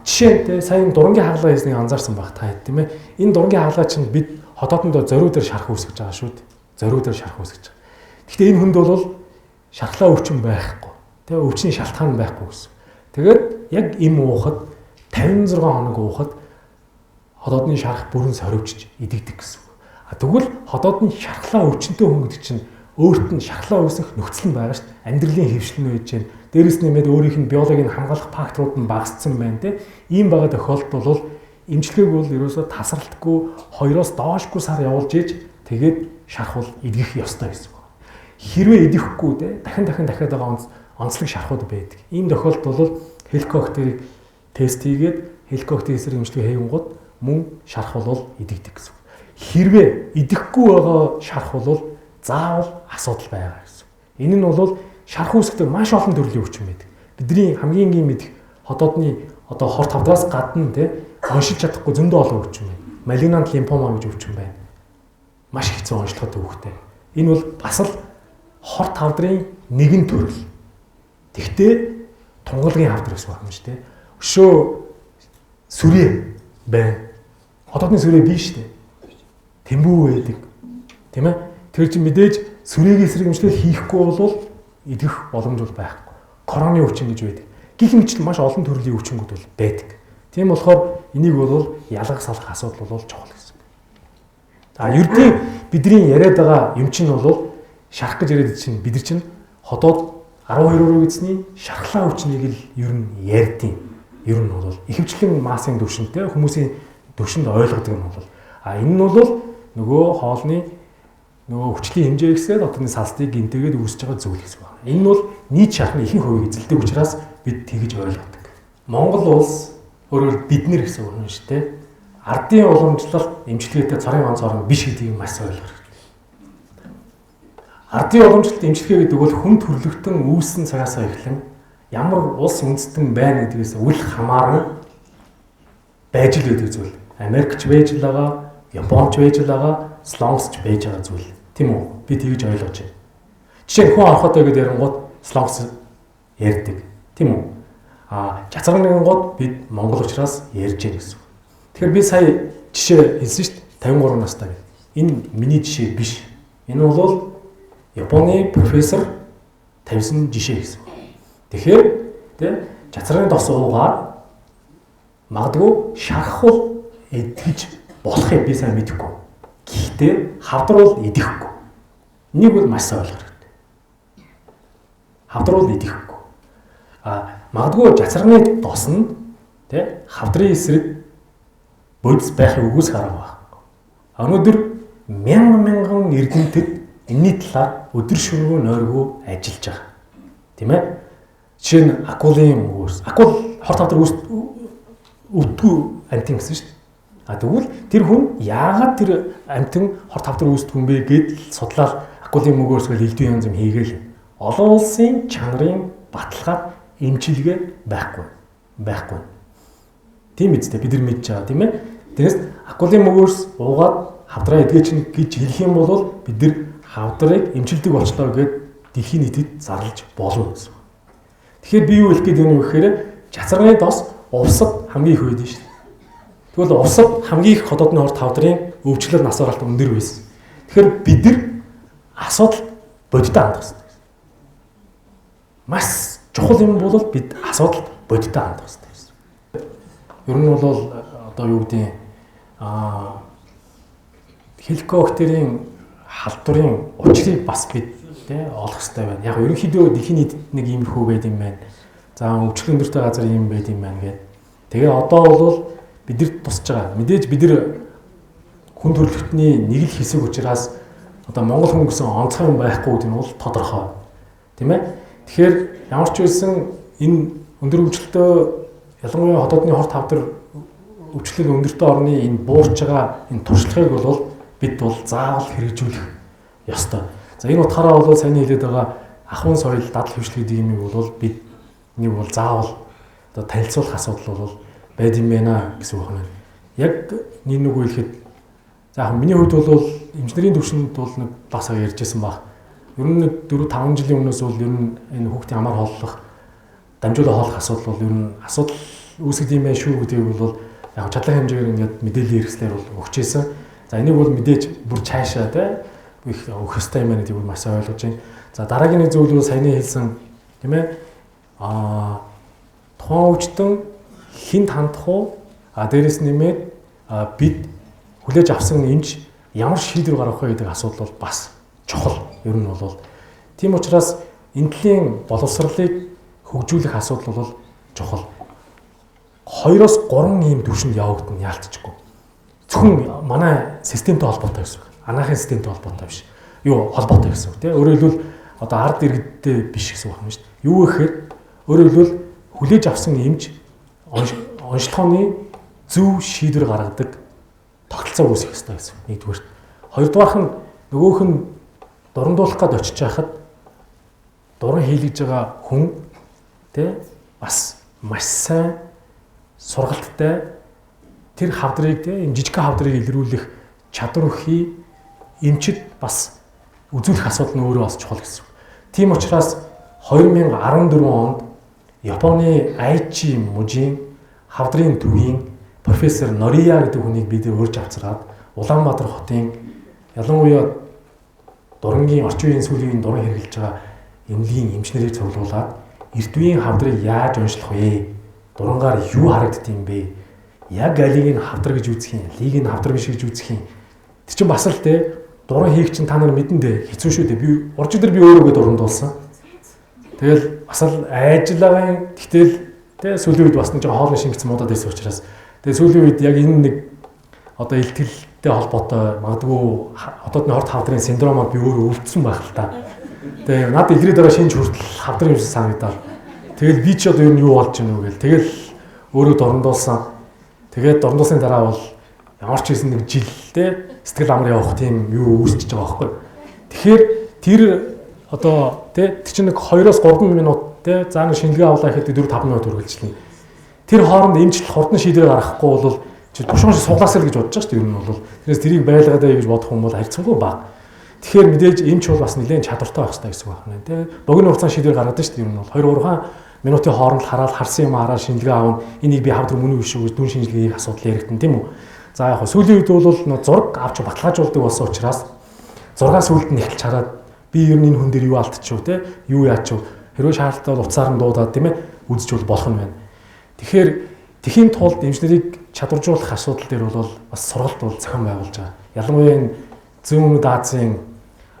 S2: Жишээ нь сая дурангийн хагалгаа хийснийг анзаарсан байх та хэд тийм ээ. Энэ дурангийн хагалгаа чинь бид ходоодондоо зориу дээр шарх үүсгэж байгаа шүү дээ. Зориу дээр шарх үүсгэж байгаа. Гэхдээ энэ хүнд бол шархлаа өвчин байхгүй. Тэгээ өвчний шалтгаан байхгүй гэсэн. Тэгээд яг эм уухад 56 хоног уухад ходоодны шарх бүрэн сорвчж идэгдэг гэсэн. Тэгвэл ходоодны шархлаа өвчнөд хүн гэдэг чинь өөрт нь шархлаа үүсэх нөхцөл нь байгаа шүү дээ. Амьдралын хэвшлэн байж гэн. Дээрээс нэмээд өөрийнх нь биологийг хамгаалах факторууд нь багассан байна те. Ийм байгаа тохиолдолд бол эмчилгээг бол ерөөсөө тасралтгүй 2-оос доошгүй сар явуулж ийж тэгээд шарх бол идэх ёстой гэсэн үг. Хэрвээ идэхгүй те дахиад байгаа онцлог шархууд байдаг. Ийм тохиолдолд бол хеликобактерийг тест хийгээд хеликобактер эсрэг эмчилгээ хийгонгод мөн шарх бол идэгдэг гэсэн. Хэрвээ идэхгүй байгаа шарх бол заавал асуудал байгаа гэсэн. Энэ нь бол шарх үүсгэдэг маш олон төрлийн өвчин байдаг. Бидний хамгийн энгийн мэдих ходоодны одоо хор тавдраас гадна те оншилж чадахгүй зөндөө олон өвчин байна. Малигнант лимфома гэж өвчин байна. Маш хэцүү онцлогтой өвчтэй. Энэ бол бас л хор тавдрын нэгэн төрөл. Тэгтээ тунгалгийн хавдар гэсэн үг юм шүү дээ. Өшөө сүрээ байна. Ходоодны сүрээ биш шүү дээ. Тэмбүү байдаг. Тийм ээ? Тэр чинь мэдээж сүрээгийн эсрэг эмчилгээ хийхгүй бол идэх боломж бол байхгүй. Короны өвчин гэж байдаг. Гэх мэт маш олон төрлийн өвчнгүүд бол байдаг. Тийм болохоор энийг бол ялгах салах асуудал бол чухал гэсэн. Ердийн бидний яриад байгаа юм чинь бол шарх гэж яриад чинь бид нар чинь ходоод 12 өрөө гэсний шархлаа өвчнийг л ер нь ярьдیں۔ Ер нь бол ихэвчлэн массын төвшөнтэй хүмүүсийн төвшөнд ойлгодог юм бол энэ нь бол нөгөө хоолны нөгөө хүчлийн хэмжээ ихсээд одны салстыг гинтэйгээд үүсэж байгаа зүйл гэсэн байна. Энэ нь бол нийт шархны ихэнх хувийг эзэлдэг учраас бид тэгж ойлгодог. Монгол улс өөрөөр бид нэр гэсэн үг юм шүү дээ. Ардын уламжлалт эмчилгээтэй цорын ганц орн биш гэдгийг маш сайн ойлгох. Ардын уламжлалт эмчилгээ гэдэг бол хүн төрлөختөн үүссэн цагаас эхлэн ямар улс үндэстэн байна гэдгээс үл хамааран байж л байдаг зүйл. Америкч байж л байгаа, Японч байж л байгаа, Слонксч байж байгаа зүйл. Тийм үү? Би тэгж ойлгож байна. Жишээ нь хүн орохотой гэдээ ярингууд Слонкс ярьдаг. Тийм үү? Жацаргын гот бид Монгол учраас ярьж байна гэсэн. Тэгэхээр би сая жишээ хэлсэн шүү дээ. 53 настай гэдэг. Энэ миний жишээ биш. Энэ бол Японы профессор тавьсан жишээ гэсэн. Тэгэхээр тэ жацрын тос уугаар магадгүй шархвал идэж болохыг би сайн мэдэхгүй. Гэхдээ хавдар бол идэхгүй. Нэг бол маш сайн ойлгох хэрэгтэй. Хавдар бол идэхгүй. Магадгүй жацрагны тос нь тэ хавдрын эсрэг бодис байхыг үгүйсэх арга байхгүй. Өнөөдөр мянган эрдэмтэд энэний талаар өдөр шөнөгүй нойргүй ажиллаж байгаа. Тийм ээ? Жишээ нь акулын үүс. Акул хор тавдар өвдгүү антин гэсэн шүү дээ. Тэгвэл тэр хүн яагаад тэр амтэн хорт хавдар үүсдэг юм бэ гэдэл судлаад Акулын мөгөөс гэл элдв янз юм хийгээл. Олон улсын чанарын баталгаад эмчилгээ байхгүй. Тийм үстэй бид нар мэдж байгаа тийм ээ. Тэгээс Акулын мөгөөс уугаад хавдраа эдгээч гэж хэлэх юм бол бид нар хавдрыг эмчилдэг болчлоо гэд дэлхийн нийтэд зарлаж болов гэсэн. Тэгэхээр би юу хэлэх гээд байна вэ гэхээр чацарганы дос увсад хамгийн их байдаг шүү дээ. Тэгвэл увсад хамгийн их ходоодны хорт хавдрын өвчлөл нас баралт өндөр байсан. Тэгэхээр бид нар асуудал бодиттой хандах хэрэгтэй. Маш чухал юм бол бид асуудал бодиттой хандах хэрэгтэй. Ер нь бол одоо юу гэдэг хеликоптерийн халдварын учрыг бас бид олох хэрэгтэй байна. Яг ерөнхийдөө дэлхийн нийтэд нэг иймэрхүү байд юм байна. За өвчлөл өндөртэй газар юм байд юм байна гэдэг. Тэгээ одоо бол бидэрт тусч байгаа. Мэдээж бид нар хүн төрөлхтний нэг л хэсэг учраас одоо монгол хүн гэсэн онцгой юм байхгүй гэдэг нь бол тодорхой. Тийм ээ. Тэгэхээр ямар ч байсан энэ өндөр өвчлөлтөө ялангуяа хотоодны хорт хавдар өвчлөл өндөртэй орны энэ буурч байгаа энэ туршлагыг бол бид бол заавал хэрэгжүүлэх ёстой. За энэ утгаараа бол сайн хэлээд байгаа ахуйн соёл дадал хөвчлөл гэдэг юм бол бид нэг бол заавал одоо танилцуулах асуудал бол байд юм байна гэсэн үг байна. Яг нэг үгүй хэлэхэд за миний хувьд бол инженерийн төвшөнд бол нэг бас ярьжсэн баг. Ер нь нэг 4-5 жилийн өмнөөс бол ер нь энэ хүүхдийн амар хооллох дамжуулан хооллох асуудал бол ер нь асуудал үүсгэж юм байна шүү гэдгийг бол яг чадлын хэмжээгээр ингээд мэдээлэл хэрэгслээр бол өгчээсэн. За энийг бол мэдээж бүр цаашаа их өгөх ёстой юм байна гэдгийг маш сайн ойлгож байна. За дараагийн нэг зүйл бол саяны хэлсэн тийм ээ тухайн өвчтөн хинт хандах уу дээрэс нэмээд бид хүлээж авсан эмч ямар шийдвэр гаргах вэ гэдэг асуудал бол бас чухал. Ер нь бол тийм учраас энэлийн боловсролыг хөгжүүлэх асуудал бол чухал. 2-3 ийм төвшөнд явагдана яалтчгүй. Зөвхөн манай системтэй холбоотой гэсэн үг. Анаахын системтэй холбоотой биш. Юу холбоотой гэсэн үг тийм. Өөрөөр хэлбэл одоо ард иргэдтэй биш гэсэн үг байна шүү дээ. Юу гэхээр өөрөөр хэлбэл хүлээж авсан эмч онцлогооны зөв шийдвэр гаргадаг тогтолцоо үүсгэх ёстой гэсэн. Нэгдүгээр. Хоёрдугаарх нь нөгөөх нь дурандуулах гээд очиж байхад дуран хийлгэж байгаа хүн тэ бас маш сайн сургалттай тэр хавдрыг тэ энэ жижиг хавдрыг илрүүлэх чадвар өгөхий эмчид бас үзүүлэх асуудал нь өөрөө бас чухал гэсэн. Тийм учраас 2014 онд Японы Aichi мужийн хавдрын төвийн профессор Нориya гэдэг хүнийг бид урьж авцраад Улаанбаатар хотын ялангуяа дурангийн орчин үеийн сүүлийн дуран хэрэгжилж байгаа эмнэлгийн эмчнэрийг цуглуулад эрт үеийн хавдрыг яаж уншлах вэ? Дурангаар юу харагддсан бэ? Яг алийг нь хавдар гэж үзэх юм, лиг нь хавдар биш гэж үзэх юм. Тэр чинь бас л те дуран хийх чинь та нар мэдэн дээ хэцүү шүү дээ. Би урж өдөр би өөрөөгөө дурандуулсан. Тэгэл бас л айжлагын тэгтэл те сүүлийн үед бас нэг хоолны шингэц муудаад байсан учраас тэгээ сүүлийн үед яг энэ нэг одоо илтгэлтэй холбоотой магадгүй хотоодны хорт хавдрын синдромоор би өөрөө өвдсөн байх л та. Тэгээ надад илрээд байгаа шинж хүртэл хавдрын юм санагдаад. Тэгэл би ч одоо юу болж гэнэ үү гэл. Тэгэл өөрөө дурандуулсан. Тэгээд дурандуулсны дараа бол ямар ч хэсэн нэг жил те сэтгэл амар явах тийм юу үүсчихэж байгаа байхгүй. Тэгэхээр тэр одоо те чинь нэг 2-3 минут те зааны шинжилгээ авлаа гэхэд 4-5 минут үргэлжлэнэ. Тэр хооронд эмчилэл хурдан шийдвэр гаргахгүй бол тушуун шиг суглаасаа л гэж бодож байгаа шүү дээ. Ер нь бол тэрээс тэрийг байлгаад гэж бодох юм бол харьцангуй бага. Тэгэхээр мэдээж эмч бол бас нэлээд чадвартай байх хэрэгтэй гэсэн үг байна. Тэ богино хугацаанд шийдвэр гаргадаг шүү дээ. Ер нь бол 2-3 минутын хооронд хараад харсан юм хараад шинжилгээ аавна. Энийг би хавдар мөн үү биш үү гэж дүн шинжилгээний асуудал яригдана тийм үү. За яг сүүлийн үед бол зураг авч баталгаажуулдаг болсон учраас зургаас үлд нь эхэлж хараад би ер нь энэ хүн дээр юу алдчихв те юу яачих хэрвээ шаардлагатай бол уцаар нь дуудаад тийм ээ үзэж болох нь байна. Тэгэхээр тэхийн тулд эмчнэрийг чадваржуулах асуудал дээр бол бас сургалт бол зохион байгуулж байгаа. Ялангуяа энэ Зүүн Өмнөд Азийн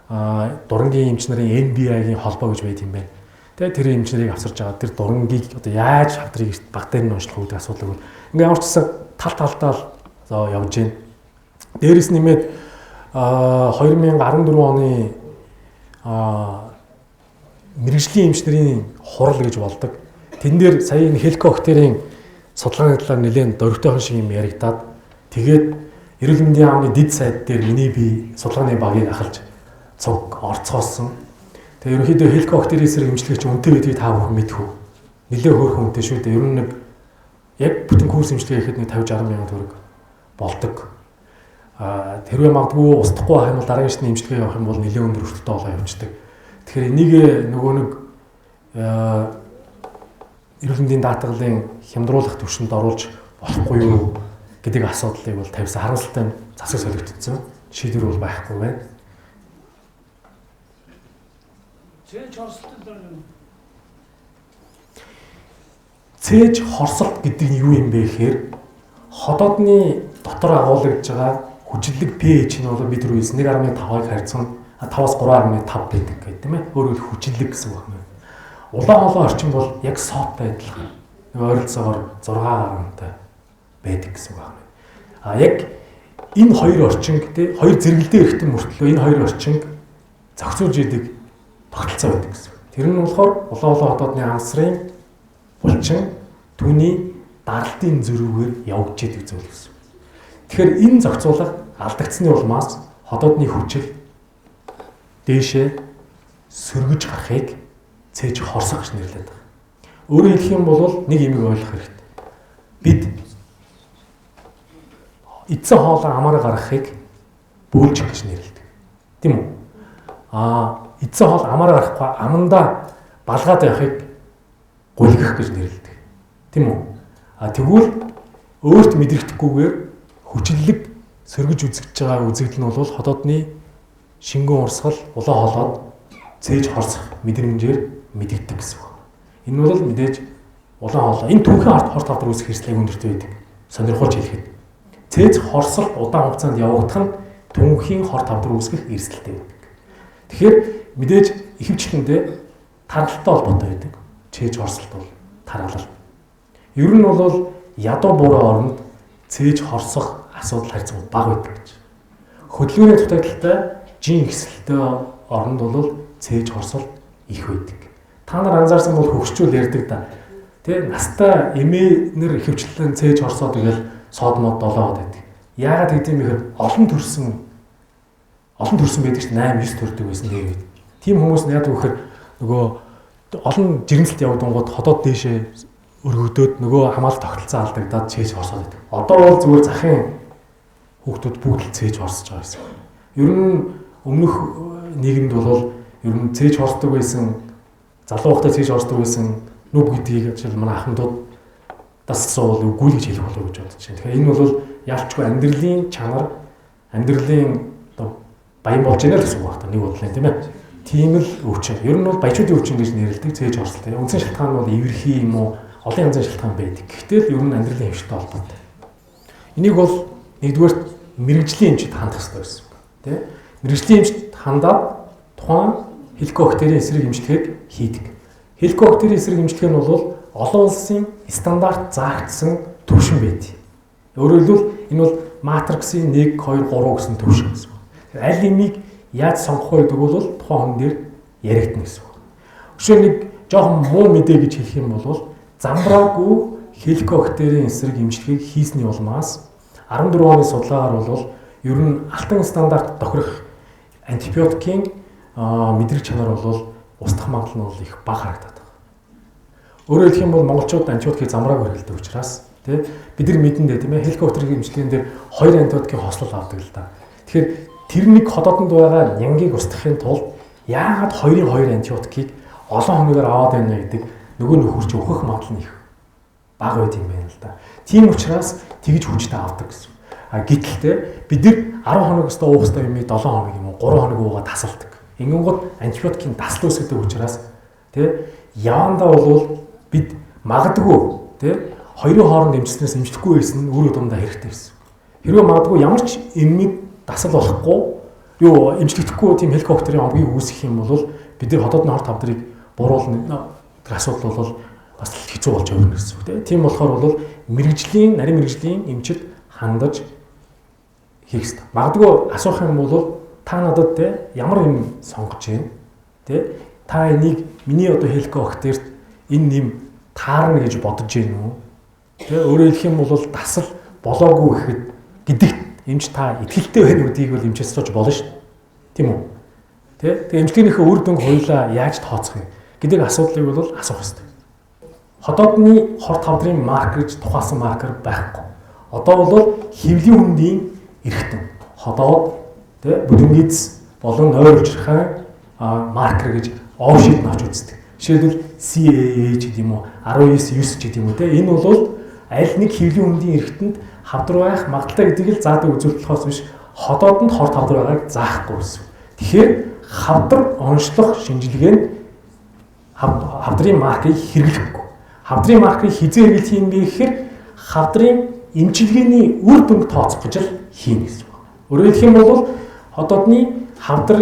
S2: дурангийн эмч нарын NBI-гийн холбоо гэж байд юм байна. Тэгээ тэр эмч нарыг авсарж байгаа тэр дурангийг одоо яаж хавдрыг баг дээр нь уншлах үүдэх асуудал бол ингээ ямар ч гэсэн талдаа явж байна. Дээрээс нэмээд 2014 оны мэрэгжлийн эмчнэрийн хурал гэж болдог. Тэн дээр сая энэ хеликоптерийн судалгааны талаар нэлээд дөрвтойхон шиг юм яригадаад Тэгээд эрүүл мэндийн яамны дэд сайд дээр миний би судалгааны багийг ахалж цуг орцгоосон. Тэгээд ерөнхийдөө хеликоптер эсрэг эмчилгээч үнэтэй гэдгийг та бүхэн мэдэх үү? Нилээ хөөрхөн үнэтэй шүү дээ. Ер нь нэг яг бүтэн курс эмчилгээ хийхэд нэг 50-60 мянган төгрөг болдог. Тэрвээ магадгүй устдахгүй байх юм бол дараагийн шатны эмчилгээ явах юм бол нилээ өндөр өртөлтөй болоо явчихдаг. Тэгэхээр энийг нөгөө нэг эрүүл мэндийн даатгалын хямдруулах түвшинд оруулж болохгүй юу гэдэг асуудлыг бол тавьсан. Харамсалтай засаг солигдсон. Шийдвэр бол байхгүй байна. Цээж хорсолт гэдэг нь юу юм бэ гэхээр ходоодны дотор агуулгаж байгаа хүчлэг pH нь бол бид рүү 1.5-ыг харьцан 5-аас 3.5 байдаг гэдэг тийм ээ. Өөрөөр хэлбэл хүчлэг гэсэн үг байна. Улаан холоо орчин бол яг соттой адилхан. Нэг ойролцоогоор 6 гаруйтай байдаг гэсэн үг байна. Яг энэ хоёр орчинг тий хоёр зэрэгэлдээ эрэхтэн мөртлөө энэ хоёр орчинг зохицуулж идэг тогтолцоо байдаг гэсэн. Тэр нь болохоор улаан холоо хотоодны ансрын булчин түүний даралтын зөрүүгээр явж идэг зүйл гэсэн. Тэгэхээр энэ зохицуулга алдагдсны улмаас хотоодны хүчил дээшээ сөргөж гарахыг цээж хорсох гэж нэрлэдэг байна. Өөрөөр хэлэх юм бол нэг юм ойлгох хэрэгтэй. Бид эцсийн хоолой амаараа гаргахыг бөөлжих гэж нэрлэдэг. Тийм үү? Эцсийн хоол амаараа гарахгүй амандаа балгаад явахыг гулгих гэж нэрлэдэг. Тийм үү? Тэгвэл өөрт мэдрэхдэггүйгээр хүчлэг сөргөж үзэгдэж байгаа үзэгдэл нь бол хотоодны шингэн урсгал улаан холоод цээж хорсох мэдрэмжээр мэдэгддэг гэсэн үг. Энэ бол мэдээж улаан холоо. Энэ түүхэн хорт тавдар үүсэх хэрэгслийг өндөртэй байдаг. Сонирхолж хэлэхэд цээж хорсол удаан хугацаанд явагдах нь түүхийн хорт тавдар үүсгэх эрсдэлтэй байдаг. Тэгэхээр мэдээж ихэвчлэндээ тархалтай холбоотой байдаг. Цээж хорсолт бол тархалт. Ер нь бол ядуу буурай оронд цээж хорсох асуудал харьцан бага байдаг гэж. Хөдөлгөөний дутагдaltaй жин ихсэлтэй оронд бол цээж хорсол их байдаг. Та нар анзаарсан бол хөгшчүүл ярьдаг да. Тэ настай эмээнэр ихэвчлэн цээж хорсоод тэгэл содмод долоод байдаг. Яагаад гэдэг юм бэ? Олон төрсөн байдаг ч 8 9 төрдөг байсан тэгээд. Тим хүмүүс нь яг вөхөр нөгөө олон жирэмслэлт явагдангууд хотоод дээшээ өргөгдөөд нөгөө хамгаалалт тогтолцоо алдагдаад цээж хорсоод байдаг. Одоо бол зүгээр захын хүүхдүүд бүгд л цээж хорсож байгаа гэсэн. Ер нь өмнөх нийгэмд бол ер нь цээж хорсдог байсан, залуу хугацаанд цээж хорсдог байсан нүб гэдгийг жишээл манай ахмадууд дассан бол үгүй гэж хэлэх болов гэж бодож байна. Тэгэхээр энэ бол ялчгүй амьдралын чанар, амьдралын баян болж байна л гэсэн үг байна. Нэг бодлоо тийм ээ. Тийм л өвчин. Ер нь бол баячуудын өвчин гэж нэрлэдэг цээж хорсолтой. Үндсэн шалтгаан нь бол эвэрхий юм уу, олон янзын шалтгаан байдаг. Гэхдээ л ер нь амьдралын хөвшөлтэй холбоотой. Энийг бол нэгдүгээр мэрэгжлийн эмчид хандах хэрэгтэй гэсэн үг. Тэ? Мэрэгжлийн эмчид хандаад тухайн хеликобактерийн эсрэг эмчилгээг хийдэг. Хеликобактерийн эсрэг эмчилгээ нь бол олон улсын стандарт заагдсан түвшин байдаг. Өөрөөр хэлбэл энэ бол матриксын 1 2 3 гэсэн түвшин гэсэн үг. Аль нэг яаж сонгох вэ гэдэг бол тухайн хүн дээр яригдана гэсэн үг. Жишээ нэг жоохон муу мэдээ гэж хэлэх юм бол замбраагүй хеликобактерийн эсрэг эмчилгээг хийсний улмаас 14 оны судалгаагаар бол ер нь алтан стандарт тохирох антибиотикийн мэдрэг чанар бол устдах магадлал нь бол их бага харагдаад байна. Өөрөөр хэлэх юм бол монголчууд антибиотикийг замбраагүй хэрэглэдэг учраас тий бид нар мэдэндээ тийм ээ хеликобактерийн эмчилгээнд дээр 2 антибиотикийн хослол авдаг л да. Тэгэхээр тэр нэг ходоодонд байгаа нянгийг устгахын тулд яагаад 2 антибиотикийг олон хоногоор аваад байна гэдэг нөгөө нөхөрч өөхөх магадлал нь их бага байт юм байна л да. Тийм учраас тэгж хүчтэй авдаг гэсэн. Гэтэл бид нар 10 хоног өстө уух ёстой юм 7 хоног юм уу 3 хоног уугаад тасалдаг. Ингэнгүүт антибиотикийн дасл үүсгэдэг учраас тий явандаа бол бид магадгүй тий хоёрын хооронд эмчилснээс эмчлэхгүй байсан нь үр удамдаа хэрэгтэй байсан. Хэрвээ магадгүй ямар ч эмийг дасал болохгүй юу эмчлэгдэхгүй тийм хеликобактерийн омгийг үүсгэх юм бол бид нар ходоодны хорт тавдрыг буруулна гэх асуудал бол бас хэцүү болж явна гэсэн үг тийм болохоор бол нарийн мэрэгжлийн эмчид хандаж хийх хэрэгтэй. Магадгүй асуух юм бол та надад те ямар юм сонгож байна те та энийг миний одоо хеликобактерт энэ нэм таарна гэж бодож байна уу те өөрөөр хэлэх юм бол дасал болоогүй гэхэд гэдэгт эмч та итгэлтэй байна гэдгийг бол эмчээс сууж болно шүү дээ. Тийм үү? Тэгээ эмчилгээнийхээ үр дүнг хоёулаа яаж тооцох юм гэдэг асуудлыг бол асуух хэрэгтэй. Хотоодны хорт хавдрын маркер гэж тухайлсан маркер байхгүй. Одоо бол хэвлийн хүндийн эрхтэн хотоод бүдүнгийц болон нойр улирхайн маркер гэж офшид навч үздэг. Жишээлбэл CAA ч гэдэг юм уу 19-9 ч гэдэг юм уу те энэ бол аль нэг хэвлийн хүндийн эрхтэнд хавдар байх магадaltaй гэдгийг л заадаг үзүүлэлтээс биш хотоодонд хорт хавдар байгааг заахгүй гэсэн. Тэгэхээр хавдар онцлох шинжилгээ нь хавдрын маркийг хэрэглэхгүй. Хавдрын маркийг хизээ хэрэглэх юм бэ гэхээр хавдрын эмчилгээний үр дүнг тооцох гэж л хийнэ гэсэн байна. Өөрөөр хэлэх юм бол хотоодны хавдар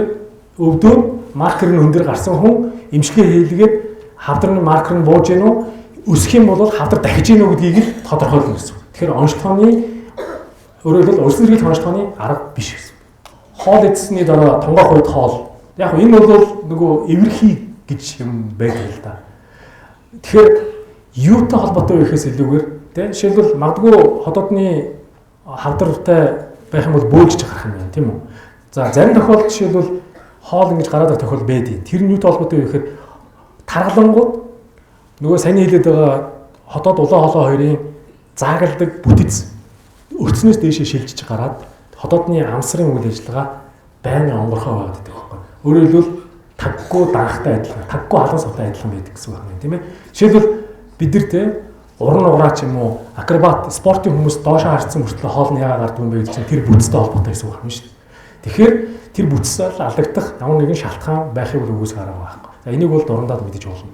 S2: өвдөөн маркер нь өндөр гарсан хүн эмчилгээ хийлгээд хавдрын маркер нь бууж гэнэ үү өсөх юм бол хавдар дахиж гэнэ үү гэдгийг л тодорхойлно гэсэн. Тэгэхээр онцлогооны өөрөөр хэлбэл улсын зэргийн онцлогооны арга биш гэсэн. Хоол эзэсний дараа тонгоох үед хоол. Яг энэ бол нөгөө эвэрхий гэж юм байдаг л да. Тэгэхээр юутай холбоотой вэ гэхээс илүүгээр жишээлбэл магадгүй хотоодны хавдартай байх юм бол бөөлжж гарах юм байна тийм үү. За зарим тохиолдолд жишээлбэл хоол ингэж гараад байгаа тохиол байдیں۔ Тэр нь юутай холбоотой вэ гэхээр тархалангууд нөгөө саяны хэлээд байгаа хотоод улаан холоо хоёрын заагалдаг бүтэц өртснөөс дээшээ шилжиж гараад хотоодны амсрын үйл ажиллагаа байнгын онгорхоо байгаад байдаг байхгүй. Өөрөөр хэлбэл таггүй данхтай адилхан, таггүй халуун савтай адилхан байдаг гэсэн үг юм тийм ээ. Жишээлбэл бид нар уран уграач юм уу акробат спортын хүмүүс доошоо харцсан мөртлөө хоол нь яагаад гардгүй юм бэ гэж чинь тэр бүтцтэй холбоотой гэсэн үг юм шүү дээ. Тэгэхээр тэр бүтцээр алдагдах ямар нэгэн шалтгаан байхыг үгүйсгэж байгаа байхгүй. За энийг бол дурандаад мэдэж болно.